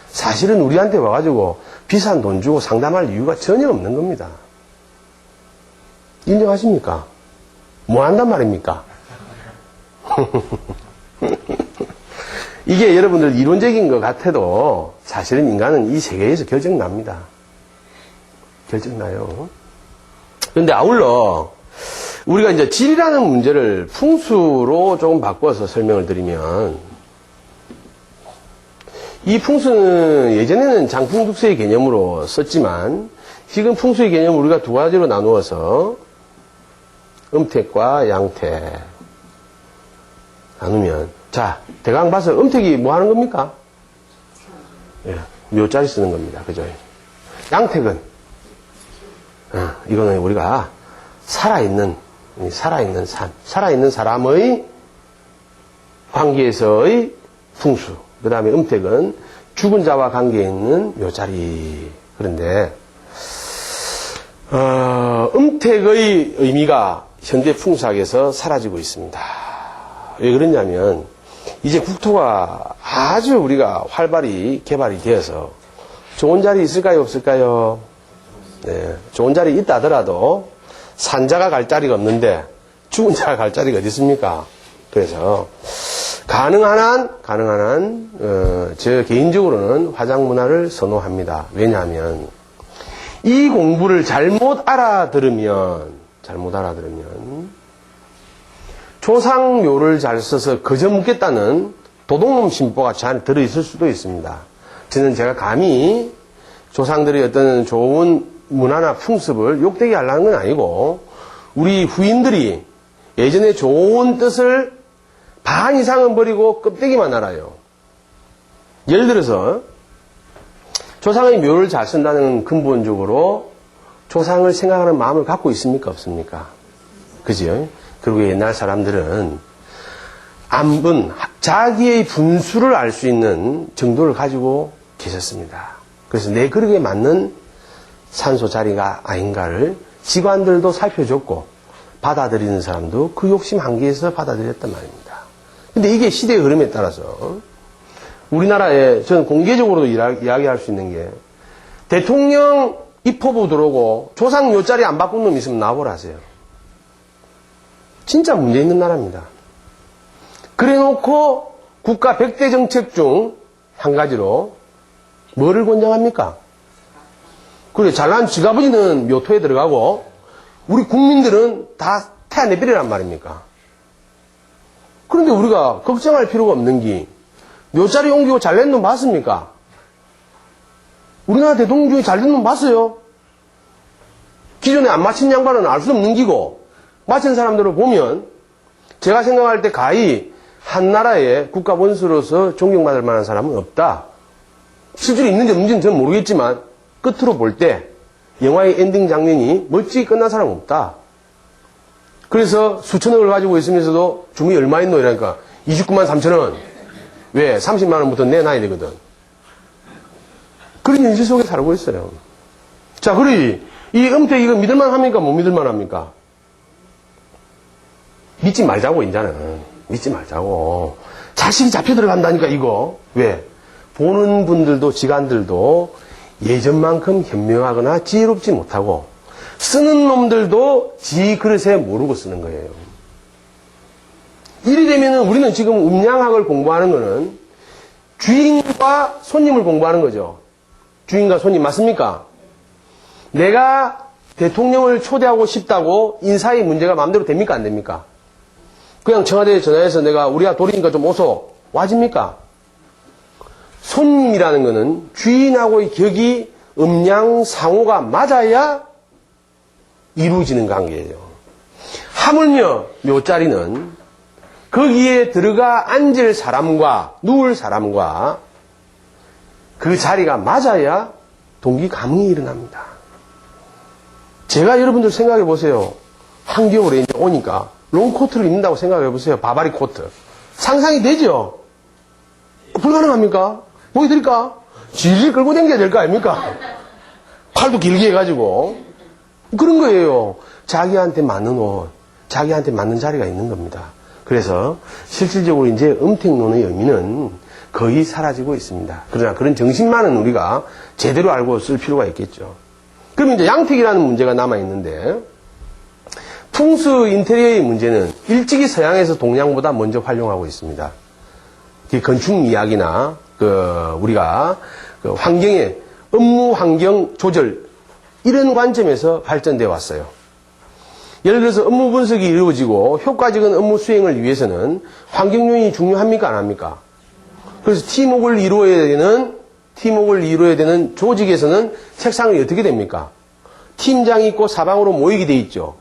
사실은 우리한테 와가지고 비싼 돈 주고 상담할 이유가 전혀 없는 겁니다. 인정하십니까? 뭐 한단 말입니까? 이게 여러분들 이론적인 것 같아도 사실은 인간은 이 세계에서 결정납니다. 결정나요. 그런데 아울러 우리가 이제 질이라는 문제를 풍수로 조금 바꿔서 설명을 드리면, 이 풍수는 예전에는 장풍득수의 개념으로 썼지만 지금 풍수의 개념을 우리가 두 가지로 나누어서 음택과 양택 나누면, 자, 대강 봐서 음택이 뭐 하는 겁니까? 예, 묘자리 쓰는 겁니다. 그죠? 양택은 이거는 우리가 살아있는 삶, 살아있는 사람의 관계에서의 풍수. 그 다음에 음택은 죽은 자와 관계에 있는 묘자리. 그런데 음택의 의미가 현대 풍수학에서 사라지고 있습니다. 왜 그러냐면 이제 국토가 아주 우리가 활발히 개발이 되어서 좋은 자리 있을까요? 없을까요? 네, 좋은 자리 있다 하더라도 산자가 갈 자리가 없는데 죽은 자가 갈 자리가 어디 있습니까? 그래서 가능한 한 저 개인적으로는 화장 문화를 선호합니다. 왜냐하면 이 공부를 잘못 알아들으면 조상묘를 잘 써서 거저 묻겠다는 도둑놈 심보가 저 안에 들어있을 수도 있습니다. 저는 제가 감히 조상들의 어떤 좋은 문화나 풍습을 욕되게 하려는 건 아니고, 우리 후인들이 예전에 좋은 뜻을 반 이상은 버리고 껍데기만 알아요. 예를 들어서 조상의 묘를 잘 쓴다는 근본적으로 조상을 생각하는 마음을 갖고 있습니까? 없습니까? 그죠? 그리고 옛날 사람들은 안분, 자기의 분수를 알 수 있는 정도를 가지고 계셨습니다. 그래서 내 그릇에 맞는 산소 자리가 아닌가를 직관들도 살펴줬고 받아들이는 사람도 그 욕심 한계에서 받아들였단 말입니다. 근데 이게 시대의 흐름에 따라서 우리나라에 저는 공개적으로도 이야기할 수 있는 게 대통령 입법부 들어오고 조상 묘자리 안 바꾼 놈 있으면 나와보라 하세요. 진짜 문제 있는 나라입니다. 그래 놓고 국가 100대 정책 중 한 가지로 뭐를 권장합니까? 그래, 잘난 지가버지는 묘토에 들어가고 우리 국민들은 다 태아내버리란 말입니까? 그런데 우리가 걱정할 필요가 없는 게 묘자리 옮기고 잘된 놈 봤습니까? 우리나라 대통령 중에 잘된 놈 봤어요? 기존에 안 맞힌 양반은 알 수 없는 기고 맞힌 사람들을 보면 제가 생각할 때 가히 한 나라의 국가 원수로서 존경받을 만한 사람은 없다. 실제로 있는지 없는지는 저는 모르겠지만 끝으로 볼 때 영화의 엔딩 장면이 멋지게 끝난 사람은 없다. 그래서 수천억을 가지고 있으면서도 주문이 얼마 있노? 이러니까 29만 3천 원. 왜? 30만 원부터 내놔야 되거든. 그런 현실 속에 살고 있어요. 자, 그러니 이 음택 이거 믿을만 합니까? 못 믿을만 합니까? 믿지 말자고, 이제는. 믿지 말자고. 자식이 잡혀 들어간다니까, 이거. 왜? 보는 분들도, 지간들도 예전만큼 현명하거나 지혜롭지 못하고, 쓰는 놈들도 지 그릇에 모르고 쓰는 거예요. 이리 되면은 우리는 지금 음양학을 공부하는 거는 주인과 손님을 공부하는 거죠. 주인과 손님 맞습니까? 내가 대통령을 초대하고 싶다고 인사의 문제가 마음대로 됩니까? 안 됩니까? 그냥 청와대에 전화해서 내가 우리가 도리니까 좀 오소. 와집니까? 손님이라는 거는 주인하고의 격이 음양상호가 맞아야 이루어지는 관계예요. 하물며 묘자리는 거기에 들어가 앉을 사람과 누울 사람과 그 자리가 맞아야 동기 감흥이 일어납니다. 제가 여러분들 생각해 보세요. 한겨울에 이제 오니까 롱코트를 입는다고 생각해 보세요. 바바리 코트. 상상이 되죠? 불가능합니까? 보여드릴까? 질질 끌고 다녀야 될 거 아닙니까? 팔도 길게 해가지고. 그런 거예요. 자기한테 맞는 옷, 자기한테 맞는 자리가 있는 겁니다. 그래서 실질적으로 이제 음택론의 의미는 거의 사라지고 있습니다. 그러나 그런 정신만은 우리가 제대로 알고 쓸 필요가 있겠죠. 그럼 이제 양택이라는 문제가 남아있는데, 풍수 인테리어의 문제는 일찍이 서양에서 동양보다 먼저 활용하고 있습니다. 건축 이야기나, 우리가, 환경의, 업무 환경 조절, 이런 관점에서 발전되어 왔어요. 예를 들어서 업무 분석이 이루어지고 효과적인 업무 수행을 위해서는 환경 요인이 중요합니까? 안 합니까? 그래서 팀워크를 이루어야 되는 조직에서는 책상이 어떻게 됩니까? 팀장이 있고 사방으로 모이게 돼 있죠.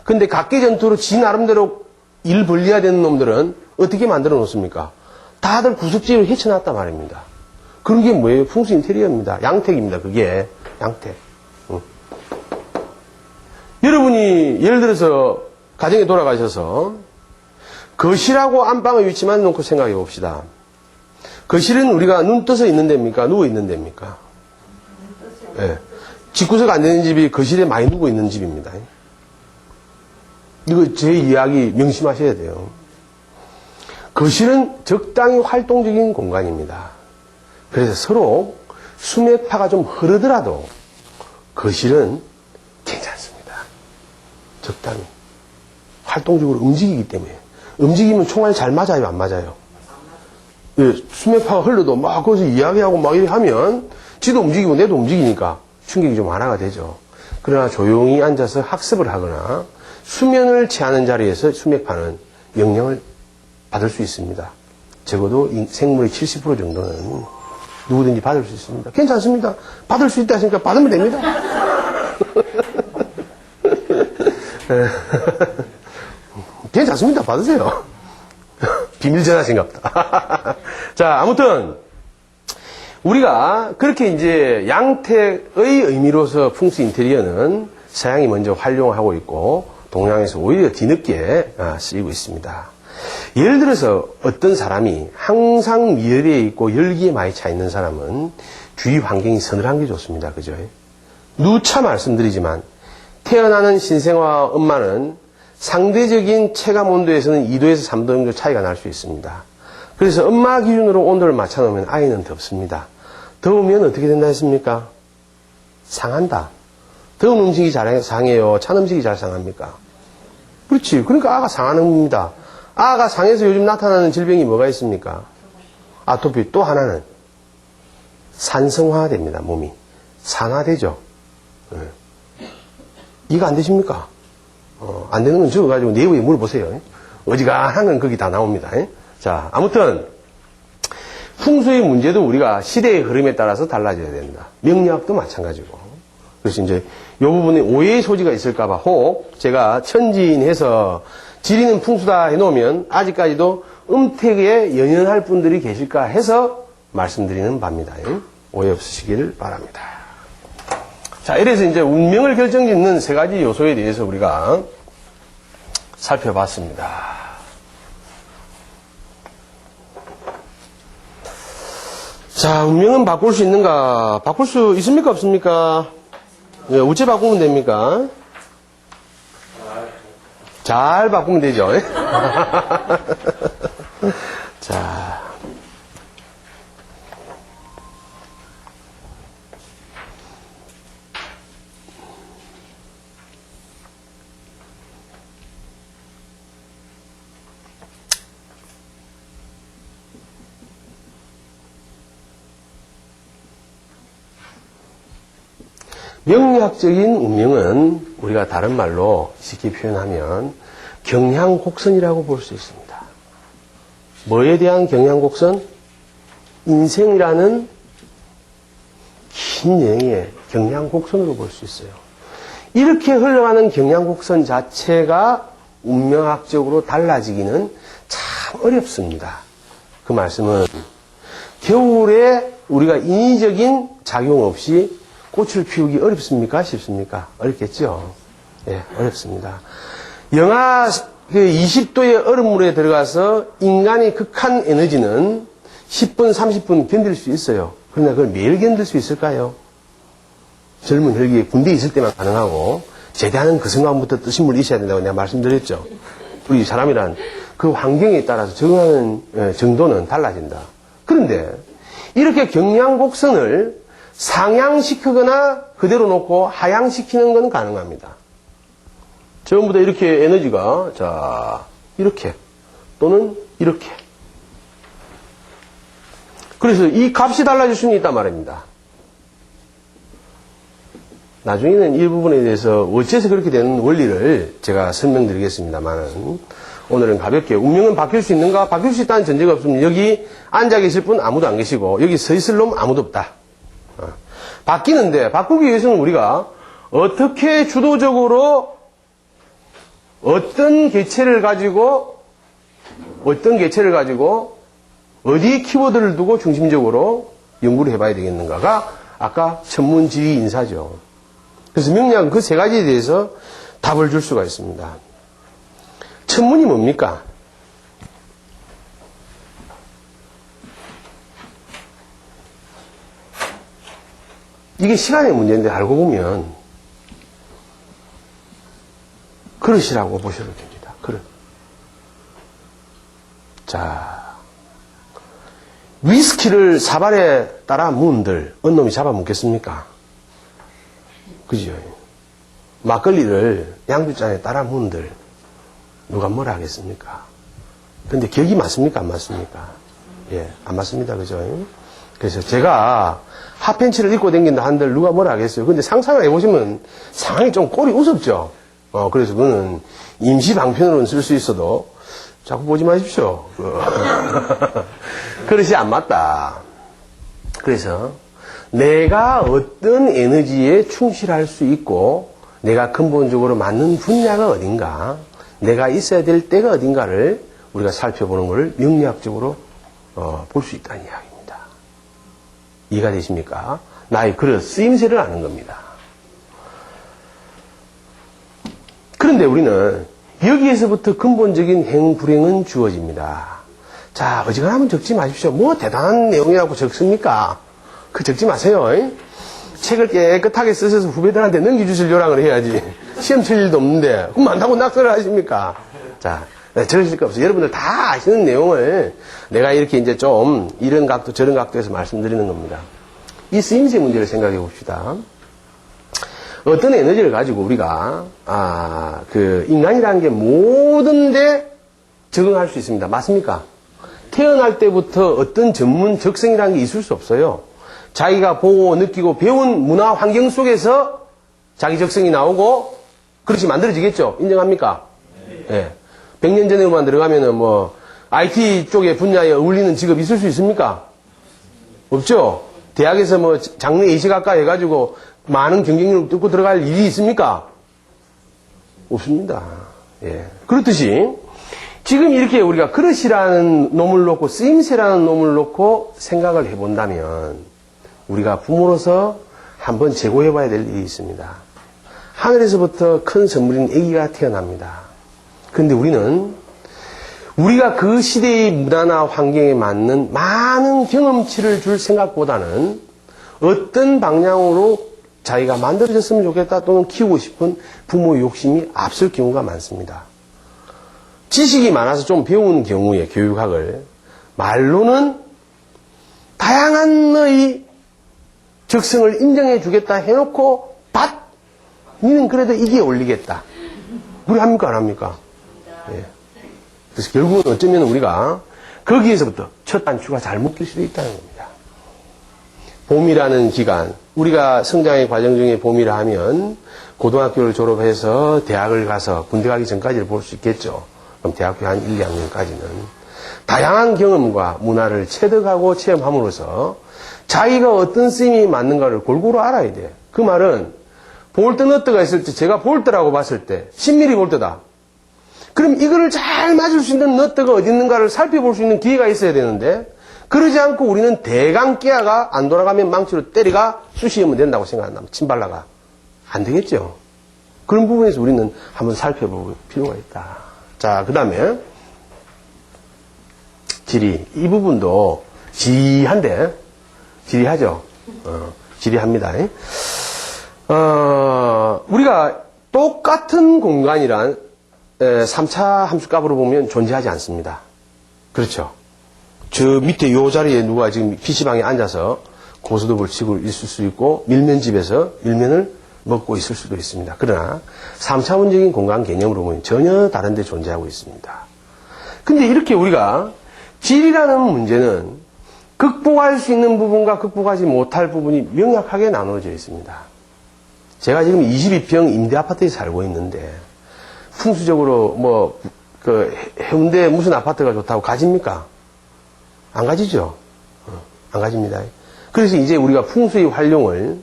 근데 각계 전투로 지 나름대로 일 벌려야 되는 놈들은 어떻게 만들어 놓습니까? 다들 구석지로 헤쳐놨단 말입니다. 그런 게 뭐예요? 풍수 인테리어입니다. 양택입니다. 그게 양택. 여러분이 예를 들어서 가정에 돌아가셔서 거실하고 안방의 위치만 놓고 생각해 봅시다. 거실은 우리가 눈 떠서 있는 데입니까? 누워 있는 데입니까? 네. 집구석 안 되는 집이 거실에 많이 누워 있는 집입니다. 이거 제 이야기 명심하셔야 돼요. 거실은 적당히 활동적인 공간입니다. 그래서 서로 수맥파가 좀 흐르더라도 거실은 괜찮습니다. 적당히. 활동적으로 움직이기 때문에. 움직이면 총알이 잘 맞아요, 안 맞아요? 예, 수맥파가 흘러도 막 거기서 이야기하고 막 이렇게 하면 지도 움직이고 내도 움직이니까 충격이 좀 완화가 되죠. 그러나 조용히 앉아서 학습을 하거나 수면을 취하는 자리에서 수맥파는 영향을 받을 수 있습니다. 적어도 생물의 70% 정도는 누구든지 받을 수 있습니다. 괜찮습니다. 받을 수 있다 하시니까 받으면 됩니다. 괜찮습니다. 받으세요. 비밀 전화신갑다. 자, 아무튼 우리가 그렇게 이제 양택의 의미로서 풍수 인테리어는 서양이 먼저 활용하고 있고 동양에서 오히려 뒤늦게 쓰이고 있습니다. 예를 들어서 어떤 사람이 항상 미열에 있고 열기에 많이 차 있는 사람은 주위 환경이 서늘한 게 좋습니다. 그죠? 누차 말씀드리지만 태어나는 신생아와 엄마는 상대적인 체감 온도에서는 2도에서 3도 정도 차이가 날 수 있습니다. 그래서 엄마 기준으로 온도를 맞춰놓으면 아이는 덥습니다. 더우면 어떻게 된다 했습니까? 상한다. 더운 음식이 잘 상해요? 찬 음식이 잘 상합니까? 그렇지. 그러니까 아가 상하는 겁니다. 아가 상해서 요즘 나타나는 질병이 뭐가 있습니까? 아토피. 또 하나는 산성화됩니다. 몸이. 산화되죠. 네. 이해가 안 되십니까? 안 되는 건 적어가지고 내부에 물어보세요. 어지간한 건 거기 다 나옵니다. 자, 아무튼 풍수의 문제도 우리가 시대의 흐름에 따라서 달라져야 된다. 명리학도 마찬가지고. 그래서 이제 이 부분에 오해의 소지가 있을까봐 혹 제가 천지인해서 지리는 풍수다 해놓으면 아직까지도 음택에 연연할 분들이 계실까 해서 말씀드리는 바입니다. 오해 없으시길 바랍니다. 자, 이래서 이제 운명을 결정짓는 세 가지 요소에 대해서 우리가 살펴봤습니다. 자, 운명은 바꿀 수 있는가? 바꿀 수 있습니까? 없습니까? 예, 어째 바꾸면 됩니까? 잘 바꾸면 되죠. 자. 명리학적인 운명은 우리가 다른 말로 쉽게 표현하면 경향곡선이라고 볼 수 있습니다. 뭐에 대한 경향곡선? 인생이라는 긴 여행의 경향곡선으로 볼 수 있어요. 이렇게 흘러가는 경향곡선 자체가 운명학적으로 달라지기는 참 어렵습니다. 그 말씀은 겨울에 우리가 인위적인 작용 없이 꽃을 피우기 어렵습니까? 쉽습니까? 어렵겠죠? 예, 어렵습니다. 영하 20도의 얼음물에 들어가서 인간의 극한 에너지는 10분, 30분 견딜 수 있어요. 그러나 그걸 매일 견딜 수 있을까요? 젊은 혈기에 군대에 있을 때만 가능하고 제대하는 그 순간부터 뜨신 물이 있어야 된다고 내가 말씀드렸죠. 우리 사람이란 그 환경에 따라서 적응하는 정도는 달라진다. 그런데 이렇게 경량곡선을 상향시키거나 그대로 놓고 하향시키는 건 가능합니다. 전부 다 이렇게 에너지가 자 이렇게 또는 이렇게 그래서 이 값이 달라질 수는 있단 말입니다. 나중에는 이 부분에 대해서 어째서 그렇게 되는 원리를 제가 설명드리겠습니다만 오늘은 가볍게 운명은 바뀔 수 있는가? 바뀔 수 있다는 전제가 없으면 여기 앉아 계실 분 아무도 안 계시고 여기 서 있을 놈 아무도 없다. 바뀌는데 바꾸기 위해서는 우리가 어떻게 주도적으로 어떤 개체를 가지고 어디에 키워드를 두고 중심적으로 연구를 해봐야 되겠는가가 아까 천문지위 인사죠. 그래서 명리학은 그 세 가지에 대해서 답을 줄 수가 있습니다. 천문이 뭡니까? 이게 시간의 문제인데 알고 보면 그릇이라고 보셔도 됩니다. 그릇. 자, 위스키를 사발에 따라 무은들 어느 놈이 잡아먹겠습니까? 그죠? 막걸리를 양주잔에 따라 무은들 누가 뭐라 하겠습니까? 근데 기억이 맞습니까? 안 맞습니까? 예, 안 맞습니다. 그죠? 그래서 제가 핫팬츠를 입고 다닌다 한들 누가 뭐라 하겠어요. 근데 상상을 해보시면 상황이 좀 꼴이 우습죠. 그래서 그거는 임시 방편으로는 쓸 수 있어도 자꾸 보지 마십시오. 그릇이 안 맞다. 그래서 내가 어떤 에너지에 충실할 수 있고 내가 근본적으로 맞는 분야가 어딘가 내가 있어야 될 때가 어딘가를 우리가 살펴보는 것을 명리학적으로 볼 수 있다는 이야기입니다. 이해가 되십니까? 나의 그릇, 쓰임새를 아는 겁니다. 그런데 우리는 여기에서부터 근본적인 행, 불행은 주어집니다. 자, 어지간하면 적지 마십시오. 뭐 대단한 내용이라고 적습니까? 그 적지 마세요. 책을 깨끗하게 쓰셔서 후배들한테 넘겨주실 요량을 해야지. 시험 칠 일도 없는데, 그럼 많다고 낙서를 하십니까? 자, 네, 적으실 거 없어요. 여러분들 다 아시는 내용을 내가 이렇게 이제 좀 이런 각도 저런 각도에서 말씀드리는 겁니다. 이 쓰임새 문제를 생각해 봅시다. 어떤 에너지를 가지고 우리가 인간이라는 게 모든데 적응할 수 있습니다. 맞습니까? 태어날 때부터 어떤 전문 적성이라는 게 있을 수 없어요. 자기가 보고 느끼고 배운 문화 환경 속에서 자기 적성이 나오고 그렇게 만들어지겠죠. 인정합니까? 네. 100년 전에만 들어가면은 IT 쪽의 분야에 어울리는 직업 있을 수 있습니까? 없죠? 대학에서 장래 예시학과 해가지고 많은 경쟁력을 뚫고 들어갈 일이 있습니까? 없습니다. 예. 그렇듯이 지금 이렇게 우리가 그릇이라는 놈을 놓고 쓰임새라는 놈을 놓고 생각을 해본다면 우리가 부모로서 한번 재고해봐야 될 일이 있습니다. 하늘에서부터 큰 선물인 아기가 태어납니다. 그런데 우리가 그 시대의 문화나 환경에 맞는 많은 경험치를 줄 생각보다는 어떤 방향으로 자기가 만들어졌으면 좋겠다 또는 키우고 싶은 부모의 욕심이 앞설 경우가 많습니다. 지식이 많아서 좀 배운 경우에 교육학을 말로는 다양한 너의 적성을 인정해 주겠다 해놓고 니는 그래도 이게 어울리겠다. 우리 합니까 안 합니까? 예. 그래서 결국은 어쩌면 우리가 거기에서부터 첫 단추가 잘 묶일 수도 있다는 겁니다. 봄이라는 기간, 우리가 성장의 과정 중에 봄이라 하면 고등학교를 졸업해서 대학을 가서 군대 가기 전까지를 볼 수 있겠죠. 그럼 대학교 한 1, 2학년까지는 다양한 경험과 문화를 체득하고 체험함으로써 자기가 어떤 쓰임이 맞는가를 골고루 알아야 돼. 그 말은 볼트 너트가 있을 때 제가 볼트라고 봤을 때 10mm 볼트다. 그럼 이거를 잘 맞을 수 있는 너트가 어디 있는가를 살펴볼 수 있는 기회가 있어야 되는데 그러지 않고 우리는 대강 깨아가 안 돌아가면 망치로 때리가 쑤시면 된다고 생각한다면 침발라가 안 되겠죠. 그런 부분에서 우리는 한번 살펴볼 필요가 있다. 자, 그 다음에 지리. 이 부분도 지리한데 지리하죠. 지리합니다. 우리가 똑같은 공간이란 3차 함수값으로 보면 존재하지 않습니다. 그렇죠. 저 밑에 요 자리에 누가 지금 PC방에 앉아서 고스톱을 치고 있을 수 있고 밀면집에서 밀면을 먹고 있을 수도 있습니다. 그러나 3차원적인 공간 개념으로 보면 전혀 다른 데 존재하고 있습니다. 근데 이렇게 우리가 질이라는 문제는 극복할 수 있는 부분과 극복하지 못할 부분이 명확하게 나누어져 있습니다. 제가 지금 22평 임대 아파트에 살고 있는데 풍수적으로 해운대에 무슨 아파트가 좋다고 가집니까? 안 가지죠. 안 가집니다. 그래서 이제 우리가 풍수의 활용을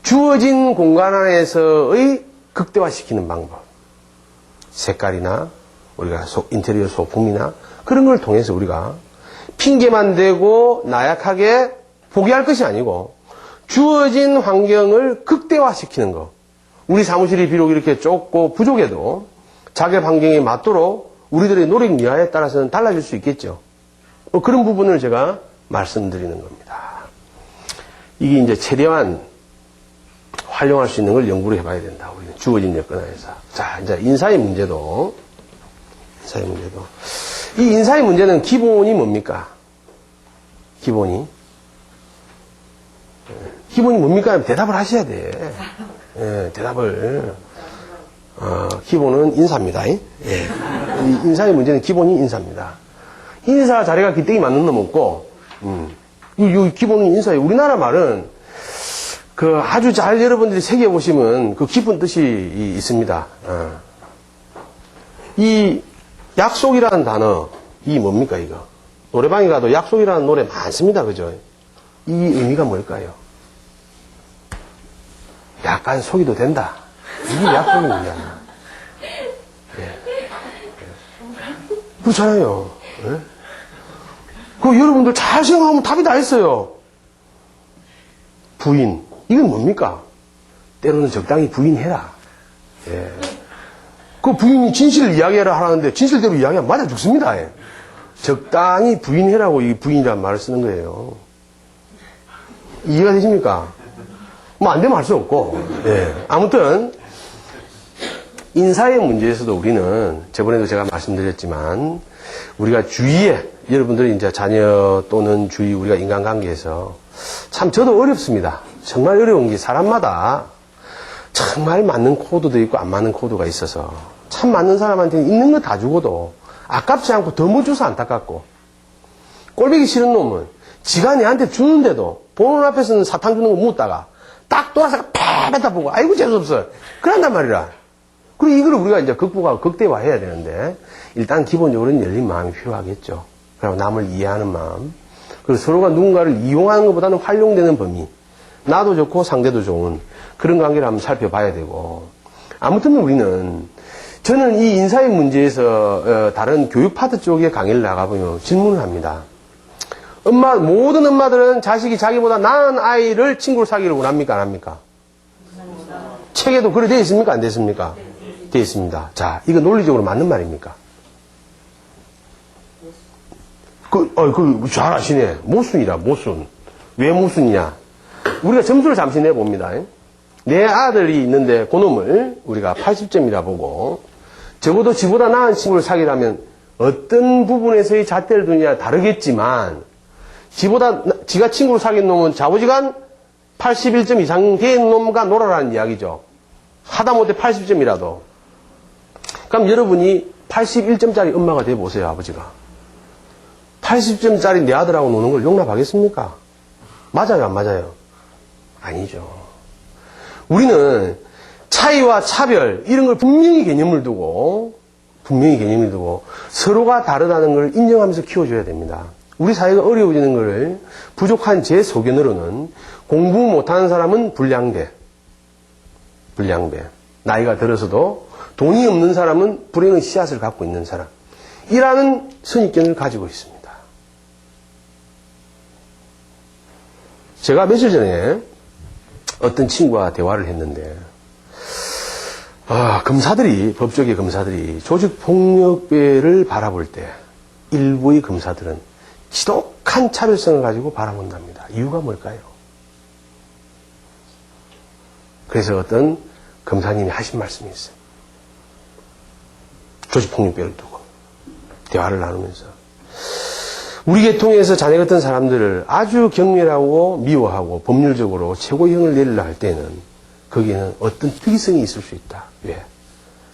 주어진 공간 안에서의 극대화시키는 방법, 색깔이나 우리가 인테리어 소품이나 그런 걸 통해서 우리가 핑계만 대고 나약하게 포기할 것이 아니고 주어진 환경을 극대화시키는 것. 우리 사무실이 비록 이렇게 좁고 부족해도 자기 환경에 맞도록 우리들의 노력 미화에 따라서는 달라질 수 있겠죠. 그런 부분을 제가 말씀드리는 겁니다. 이게 이제 최대한 활용할 수 있는 걸 연구를 해봐야 된다. 우리는 주어진 여건 안에서. 자, 이제 인사의 문제도. 이 인사의 문제는 기본이 뭡니까? 기본이 뭡니까? 대답을 하셔야 돼. 예, 대답을. 기본은 인사입니다. 예. 이 인사의 문제는 기본이 인사입니다. 인사 자리가 기대기 맞는 놈 없고, 이 기본은 인사예요. 우리나라 말은, 아주 잘 여러분들이 새겨보시면 그 깊은 뜻이 있습니다. 이 약속이라는 단어, 이 뭡니까, 이거? 노래방에 가도 약속이라는 노래 많습니다. 그죠? 이 의미가 뭘까요? 약간 속이도 된다. 이게 약속입니다. 예. 그렇잖아요. 예? 여러분들 잘 생각하면 답이 다 있어요. 부인. 이건 뭡니까? 때로는 적당히 부인해라. 예. 그 부인이 진실을 이야기해라 하라는데 진실대로 이야기하면 맞아 죽습니다. 예. 적당히 부인해라고 이 부인이라는 말을 쓰는 거예요. 이해가 되십니까? 안 되면 할 수 없고. 예. 아무튼, 인사의 문제에서도 우리는 저번에도 제가 말씀드렸지만 우리가 주위에 여러분들이 이제 자녀 또는 주위 우리가 인간관계에서 참 저도 어렵습니다. 정말 어려운 게 사람마다 정말 맞는 코드도 있고 안 맞는 코드가 있어서 참 맞는 사람한테는 있는 거 다 주고도 아깝지 않고 더 못 줘서 안타깝고 꼴보기 싫은 놈은 지가 내한테 주는데도 보는 앞에서는 사탕 주는 거 묻다가 딱 돌아서 패배다 보고 아이고 재수없어 그런단 말이라. 그리고 이걸 우리가 이제 극복하고 극대화해야 되는데 일단 기본적으로는 열린 마음이 필요하겠죠. 그리고 남을 이해하는 마음, 그리고 서로가 누군가를 이용하는 것보다는 활용되는 범위, 나도 좋고 상대도 좋은 그런 관계를 한번 살펴봐야 되고, 아무튼 우리는 저는 이 인사의 문제에서 다른 교육 파트 쪽에 강의를 나가보면 질문을 합니다. 모든 엄마들은 자식이 자기보다 나은 아이를 친구로 사귀를 원합니까? 안 합니까? 책에도 그래 되어 있습니까? 안 되어 있습니까? 되어 있습니다. 자, 이거 논리적으로 맞는 말입니까? 잘 아시네. 모순이라, 모순. 왜 모순이냐? 우리가 점수를 잠시 내봅니다. 내 아들이 있는데 그놈을 우리가 80점이라 보고 적어도 지보다 나은 친구를 사귀라면 어떤 부분에서의 잣대를 두느냐 다르겠지만 지가 친구를 사귄 놈은 자부지간 81점 이상 된 놈과 놀아라는 이야기죠. 하다못해 80점이라도. 그럼 여러분이 81점짜리 엄마가 돼보세요, 아버지가. 80점짜리 내 아들하고 노는 걸 용납하겠습니까? 맞아요, 안 맞아요? 아니죠. 우리는 차이와 차별, 이런 걸 분명히 개념을 두고 서로가 다르다는 걸 인정하면서 키워줘야 됩니다. 우리 사회가 어려워지는 것을 부족한 제 소견으로는 공부 못하는 사람은 불량배. 나이가 들어서도 돈이 없는 사람은 불행의 씨앗을 갖고 있는 사람. 이라는 선입견을 가지고 있습니다. 제가 며칠 전에 어떤 친구와 대화를 했는데, 법조계 검사들이 조직폭력배를 바라볼 때 일부의 검사들은 지독한 차별성을 가지고 바라본답니다. 이유가 뭘까요? 그래서 어떤 검사님이 하신 말씀이 있어요. 조직폭력배를 두고 대화를 나누면서 우리 계통에서 자네 같은 사람들을 아주 경멸하고 미워하고 법률적으로 최고형을 내리려 할 때는 거기에는 어떤 특이성이 있을 수 있다. 왜?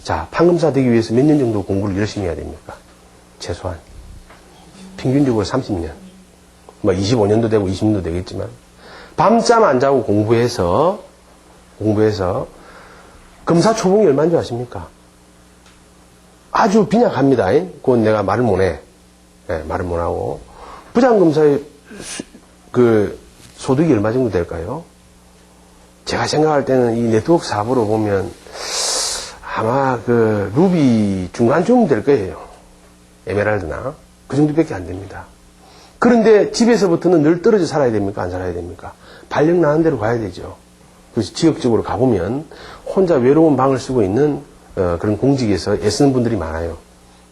자, 판검사 되기 위해서 몇 년 정도 공부를 열심히 해야 됩니까? 최소한 평균적으로 30년, 25년도 되고 20년도 되겠지만 밤잠 안 자고 공부해서 검사 초봉이 얼마인 줄 아십니까? 아주 빈약합니다. 그건 내가 말을 못해. 말을 못하고 부장검사의 소득이 얼마 정도 될까요? 제가 생각할 때는 이 네트워크 사업으로 보면 아마 루비 중간쯤 될 거예요. 에메랄드나 그 정도밖에 안 됩니다. 그런데 집에서부터는 늘 떨어져 살아야 됩니까? 안 살아야 됩니까? 발령 나는 대로 가야 되죠. 그래서 지역적으로 가보면 혼자 외로운 방을 쓰고 있는 그런 공직에서 애쓰는 분들이 많아요.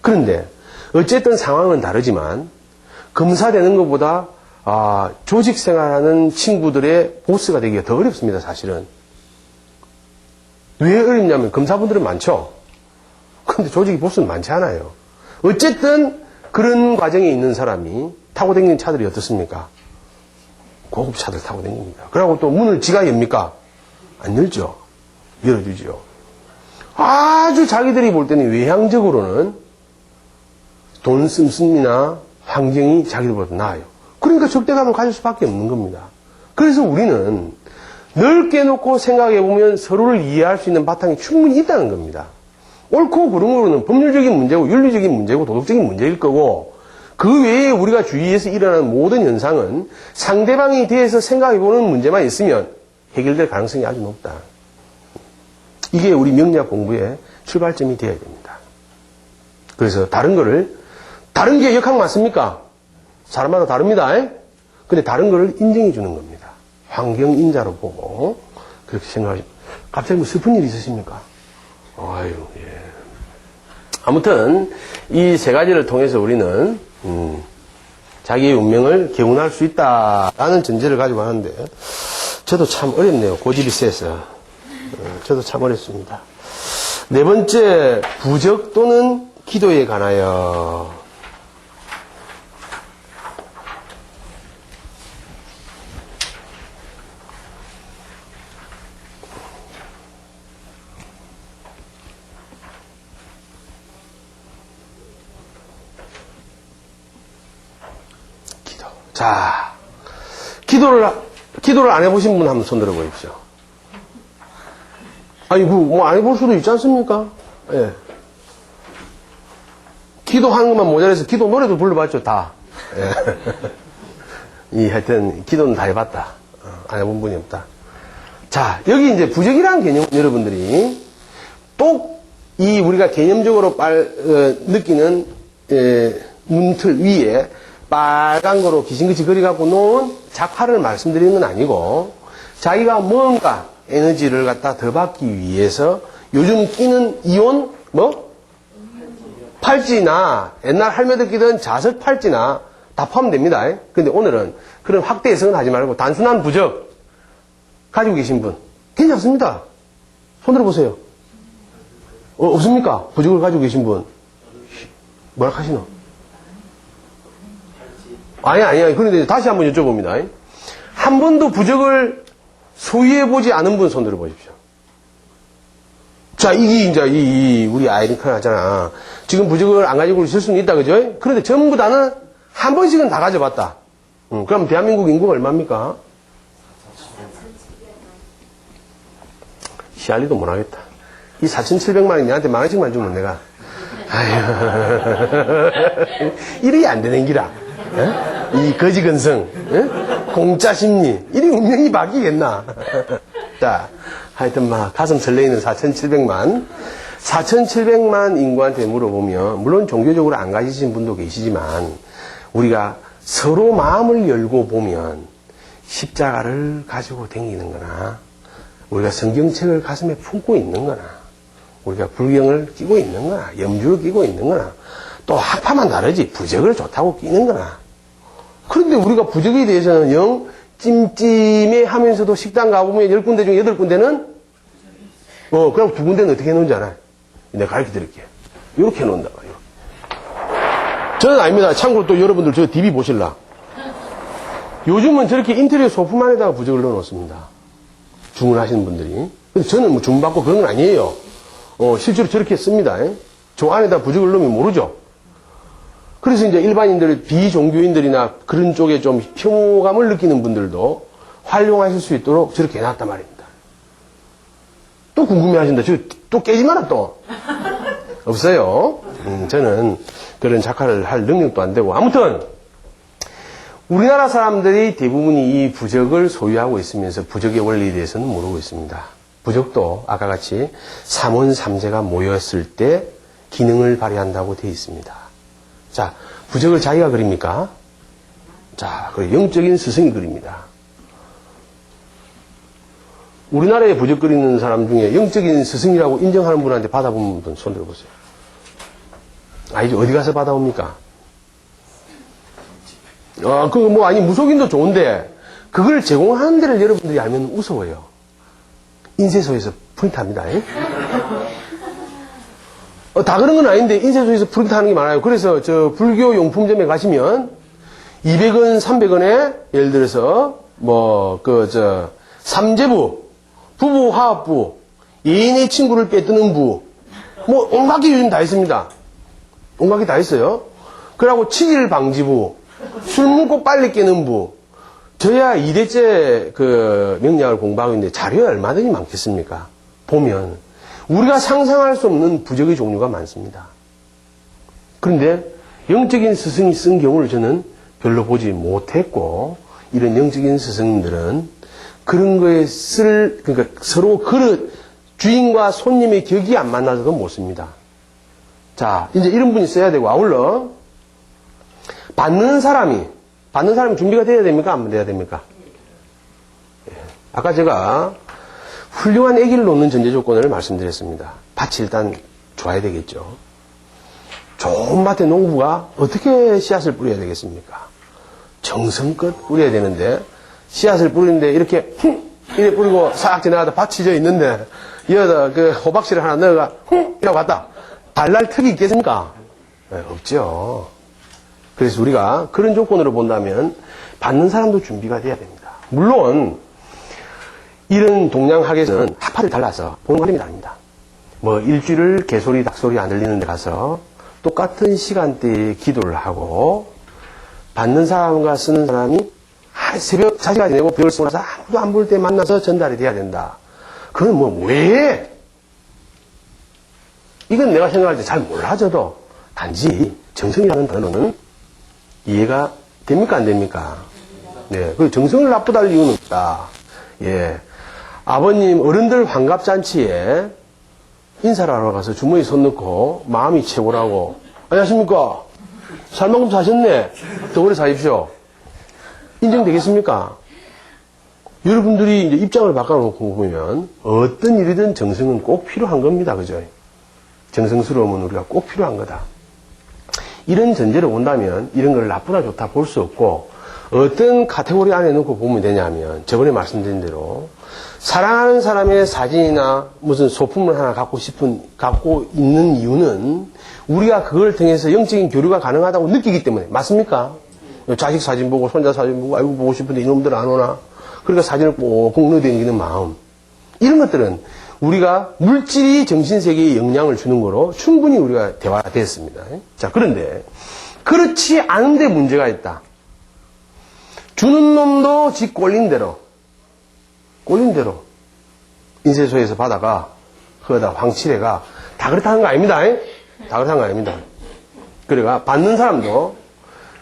그런데 어쨌든 상황은 다르지만 검사 되는 것보다 조직 생활하는 친구들의 보스가 되기가 더 어렵습니다, 사실은. 왜 어렵냐면 검사분들은 많죠. 그런데 조직이 보스는 많지 않아요. 어쨌든 그런 과정에 있는 사람이 타고 다니는 차들이 어떻습니까? 고급 차들 타고 다닙니다. 그러고 또 문을 지가 엽니까? 안 열죠. 열어주죠. 아주 자기들이 볼 때는 외향적으로는 돈 씀씀이나 환경이 자기들보다 나아요. 그러니까 적대감을 가질 수밖에 없는 겁니다. 그래서 우리는 넓게 놓고 생각해보면 서로를 이해할 수 있는 바탕이 충분히 있다는 겁니다. 옳고 그른 거로는 법률적인 문제고 윤리적인 문제고 도덕적인 문제일 거고 그 외에 우리가 주위에서 일어나는 모든 현상은 상대방에 대해서 생각해보는 문제만 있으면 해결될 가능성이 아주 높다. 이게 우리 명리학 공부의 출발점이 되어야 됩니다. 그래서 다른 게 역학 맞습니까? 사람마다 다릅니다. 근데 다른 거를 인정해 주는 겁니다. 환경인자로 보고 그렇게 생각하시면 갑자기 뭐 슬픈 일이 있으십니까? 아유, 예. 아무튼 이 세 가지를 통해서 우리는 자기의 운명을 개운할 수 있다라는 전제를 가지고 하는데 저도 참 어렵네요. 고집이 세서 저도 참 어렵습니다. 네 번째, 부적 또는 기도에 관하여. 기도. 자, 기도를 안 해보신 분 한번 손 들어 보십시오. 아니, 뭐, 안 해볼 수도 있지 않습니까? 예. 기도하는 것만 모자라서 기도 노래도 불러봤죠, 다. 예. 하여튼, 기도는 다 해봤다. 안 해본 분이 없다. 자, 여기 이제 부적이라는 개념은 여러분들이 우리가 개념적으로 느끼는, 문틀 위에 빨간 거로 귀신같이 그려갖고 놓은 작화를 말씀드리는 건 아니고, 자기가 뭔가 에너지를 갖다 더 받기 위해서 요즘 끼는 이온, 팔찌나 옛날 할매들 끼던 자석 팔찌나 다 포함 됩니다. 근데 오늘은 그런 확대 해석은 하지 말고 단순한 부적 가지고 계신 분 괜찮습니다. 손 들어보세요. 없습니까? 부적을 가지고 계신 분. 뭐라 하시노? 아니. 그런데 다시 한번 여쭤봅니다. 한 번도 부적을 소유해보지 않은 분 손 들어보십시오. 자, 이게 이제 우리 아이린칸 하잖아. 지금 부적을 안 가지고 있을 수는 있다, 그죠? 그런데 전부 다는 한 번씩은 다 가져봤다. 그럼 대한민국 인구가 얼마입니까? 시알리도 못하겠다. 이 4,700만원이 내한테 만원씩만 주면 내가, 아휴, 이래 안 되는 기라. 이 거지근성, 공짜 심리, 이리 운명이 바뀌겠나. 자, 하여튼 가슴 설레이는 4,700만 인구한테 물어보면, 물론 종교적으로 안 가지신 분도 계시지만, 우리가 서로 마음을 열고 보면, 십자가를 가지고 다니는 거나, 우리가 성경책을 가슴에 품고 있는 거나, 우리가 불경을 끼고 있는 거나, 염주를 끼고 있는 거나, 또 학파만 다르지, 부적을 좋다고 끼는 거나. 그런데 우리가 부적에 대해서는 영 찜찜해 하면서도 식당 가보면 10군데 중에 8군데는 그럼 2군데는 어떻게 해놓은지 알아요? 내가 가르쳐 드릴게요. 이렇게 해놓는다. 저는 아닙니다. 참고로 또 여러분들 저 DB 보실라. 요즘은 저렇게 인테리어 소품 안에다가 부적을 넣어놓습니다. 주문하시는 분들이. 근데 저는 뭐 주문받고 그런 건 아니에요. 실제로 저렇게 씁니다. 저 안에다 부적을 넣으면 모르죠. 그래서 이제 일반인들, 비종교인들이나 그런 쪽에 좀 혐오감을 느끼는 분들도 활용하실 수 있도록 저렇게 해놨단 말입니다. 또 궁금해 하신다. 또 깨지 마라, 또. 없어요. 저는 그런 작화를 할 능력도 안 되고. 아무튼, 우리나라 사람들이 대부분이 이 부적을 소유하고 있으면서 부적의 원리에 대해서는 모르고 있습니다. 부적도 아까 같이 삼원 삼재가 모였을 때 기능을 발휘한다고 되어 있습니다. 자, 부적을 자기가 그립니까? 자, 그 영적인 스승이 그립니다. 우리나라에 부적 그리는 사람 중에 영적인 스승이라고 인정하는 분한테 받아본 분 손 들어보세요. 이제 어디 가서 받아옵니까? 무속인도 좋은데, 그걸 제공하는 데를 여러분들이 알면 무서워요. 인쇄소에서 프린트합니다. 다 그런 건 아닌데 인쇄소에서 프린트하는 게 많아요. 그래서 저 불교 용품점에 가시면 200원, 300원에 예를 들어서 삼재부, 부부화합부, 예인의 친구를 빼뜨는 부, 온갖 게 요즘 다 있습니다. 온갖 게 다 있어요. 그러고 치질 방지부, 술 먹고 빨리 깨는 부. 저야 2대째 명량을 공부하고 있는데 자료가 얼마든지 많겠습니까? 보면 우리가 상상할 수 없는 부적의 종류가 많습니다. 그런데 영적인 스승이 쓴 경우를 저는 별로 보지 못했고, 이런 영적인 스승들은 그런 거에 그러니까 서로 주인과 손님의 격이 안 만나서도 못 씁니다. 자, 이제 이런 분이 써야 되고, 아울러 받는 사람이 준비가 돼야 됩니까? 안 돼야 됩니까? 아까 제가 훌륭한 아기를 놓는 전제 조건을 말씀드렸습니다. 밭이 일단 좋아야 되겠죠. 좋은 밭의 농부가 어떻게 씨앗을 뿌려야 되겠습니까? 정성껏 뿌려야 되는데, 씨앗을 뿌리는데 이렇게 이래 뿌리고 싹 지나가다 밭이 져 있는데, 여기다 그 호박씨를 하나 넣어가, 이라고 갔다. 발랄 턱이 있겠습니까? 네, 없죠. 그래서 우리가 그런 조건으로 본다면, 받는 사람도 준비가 돼야 됩니다. 물론, 이런 동양학에서는 학파를 달라서 보는 관점이 다릅니다. 뭐, 일주일을 개소리, 닭소리 안 들리는 데 가서 똑같은 시간대에 기도를 하고, 받는 사람과 쓰는 사람이 새벽 4시까지 지내고 벽을 쓰고 나서 아무도 안 볼 때 만나서 전달이 돼야 된다. 그건 뭐, 왜? 이건 내가 생각할 때 잘 몰라, 저도. 단지, 정성이라는 단어는 이해가 됩니까, 안 됩니까? 네. 그 정성을 나쁘다 할 이유는 없다. 예. 아버님 어른들 환갑잔치에 인사를 하러 가서 주머니 손 넣고 마음이 최고라고. 안녕하십니까? 살 만큼 사셨네. 더 오래 사십시오. 인정되겠습니까? 여러분들이 이제 입장을 바꿔놓고 보면 어떤 일이든 정성은 꼭 필요한 겁니다. 그죠? 정성스러움은 우리가 꼭 필요한 거다. 이런 전제로 본다면 이런 걸 나쁘다 좋다 볼 수 없고 어떤 카테고리 안에 넣고 보면 되냐면 저번에 말씀드린 대로 사랑하는 사람의 사진이나 무슨 소품을 하나 갖고 있는 이유는 우리가 그걸 통해서 영적인 교류가 가능하다고 느끼기 때문에. 맞습니까? 자식 사진 보고 손자 사진 보고 아이고 보고 싶은데 이놈들 안 오나. 그러니까 사진을 꼭꼭 넣어다니는 마음. 이런 것들은 우리가 물질이 정신세계에 영향을 주는 거로 충분히 우리가 대화가 됐습니다. 자, 그런데 그렇지 않은데 문제가 있다. 주는 놈도 지 꼴린 대로 인쇄소에서 받아가 그거다 황칠해가 다 그렇다는 거 아닙니다. 다 그렇다는 거 아닙니다. 그러니까 받는 사람도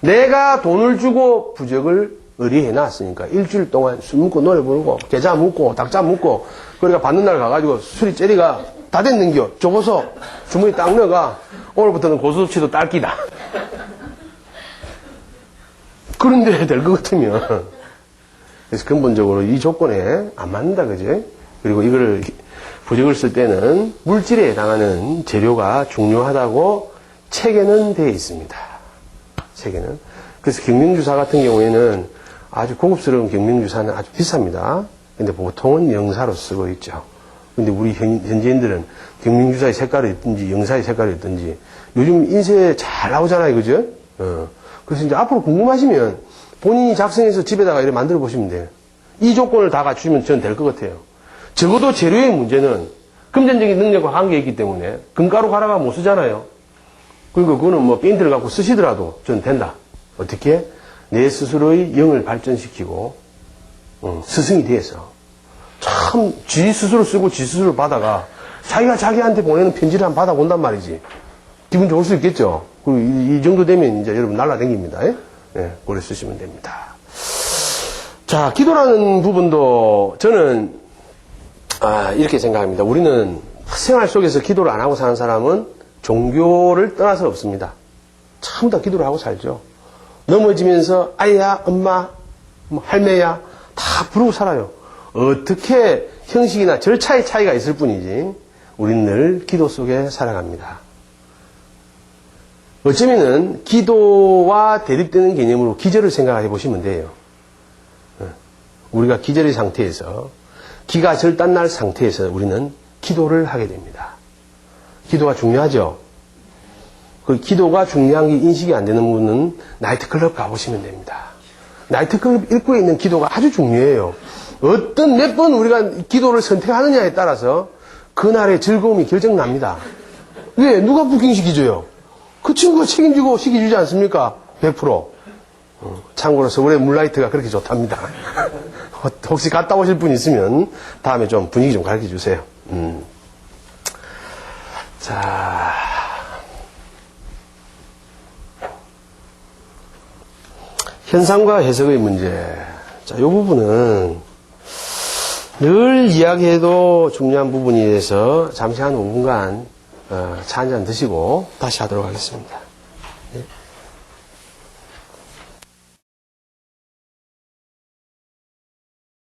내가 돈을 주고 부적을 의리해놨으니까 일주일 동안 술 먹고 노래 부르고 계자 묵고 닭자 묵고 그러니까 받는 날 가가지고 술이 째리가 다 됐는겨. 줘보소. 주머니 딱 넣어가 오늘부터는 고수치도 딸기다. 그런데 될 것 같으면 그래서 근본적으로 이 조건에 안 맞는다, 그지? 그리고 이걸 부적을 쓸 때는 물질에 해당하는 재료가 중요하다고 책에는 되어 있습니다. 책에는. 그래서 경명주사 같은 경우에는 아주 고급스러운 경명주사는 아주 비쌉니다. 근데 보통은 영사로 쓰고 있죠. 근데 우리 현지인들은 경명주사의 색깔이 있든지 영사의 색깔이 있든지 요즘 인쇄 잘 나오잖아요, 그죠? 그래서 이제 앞으로 궁금하시면 본인이 작성해서 집에다가 이렇게 만들어 보시면 돼요. 이 조건을 다 갖추면 전 될 것 같아요. 적어도 재료의 문제는 금전적인 능력과 관계가 있기 때문에 금가루 갈아가 못 쓰잖아요. 그리고 그거는 뭐 페인트를 갖고 쓰시더라도 전 된다. 어떻게? 내 스스로의 영을 발전시키고 스승이 돼서 참 지 스스로 쓰고 지 스스로 받아가 자기가 자기한테 보내는 편지를 한번 받아본단 말이지. 기분 좋을 수 있겠죠. 그리고 이 정도 되면 이제 여러분 날라다닙니다. 예, 오래 쓰시면 됩니다. 자, 기도라는 부분도 저는 이렇게 생각합니다. 우리는 생활 속에서 기도를 안 하고 사는 사람은 종교를 떠나서 없습니다. 참 다 기도를 하고 살죠. 넘어지면서 아이야, 엄마, 뭐 할매야 다 부르고 살아요. 어떻게 형식이나 절차의 차이가 있을 뿐이지 우리는 늘 기도 속에 살아갑니다. 어쩌면은 기도와 대립되는 개념으로 기절을 생각해 보시면 돼요. 우리가 기절의 상태에서 기가 절단날 상태에서 우리는 기도를 하게 됩니다. 기도가 중요하죠. 그 기도가 중요한 게 인식이 안 되는 분은 나이트클럽 가보시면 됩니다. 나이트클럽 입구에 있는 기도가 아주 중요해요. 어떤 몇 번 우리가 기도를 선택하느냐에 따라서 그날의 즐거움이 결정납니다. 왜? 누가 부킹시켜줘요? 그 친구가 책임지고 시켜주지 않습니까? 100%. 참고로 서울의 물라이트가 그렇게 좋답니다. 혹시 갔다 오실 분 있으면 다음에 좀 분위기 좀 가르쳐 주세요. 자. 현상과 해석의 문제. 자, 이 부분은 늘 이야기해도 중요한 부분이 돼서 잠시 한 5분간 차 한잔 드시고 다시 하도록 하겠습니다. 네.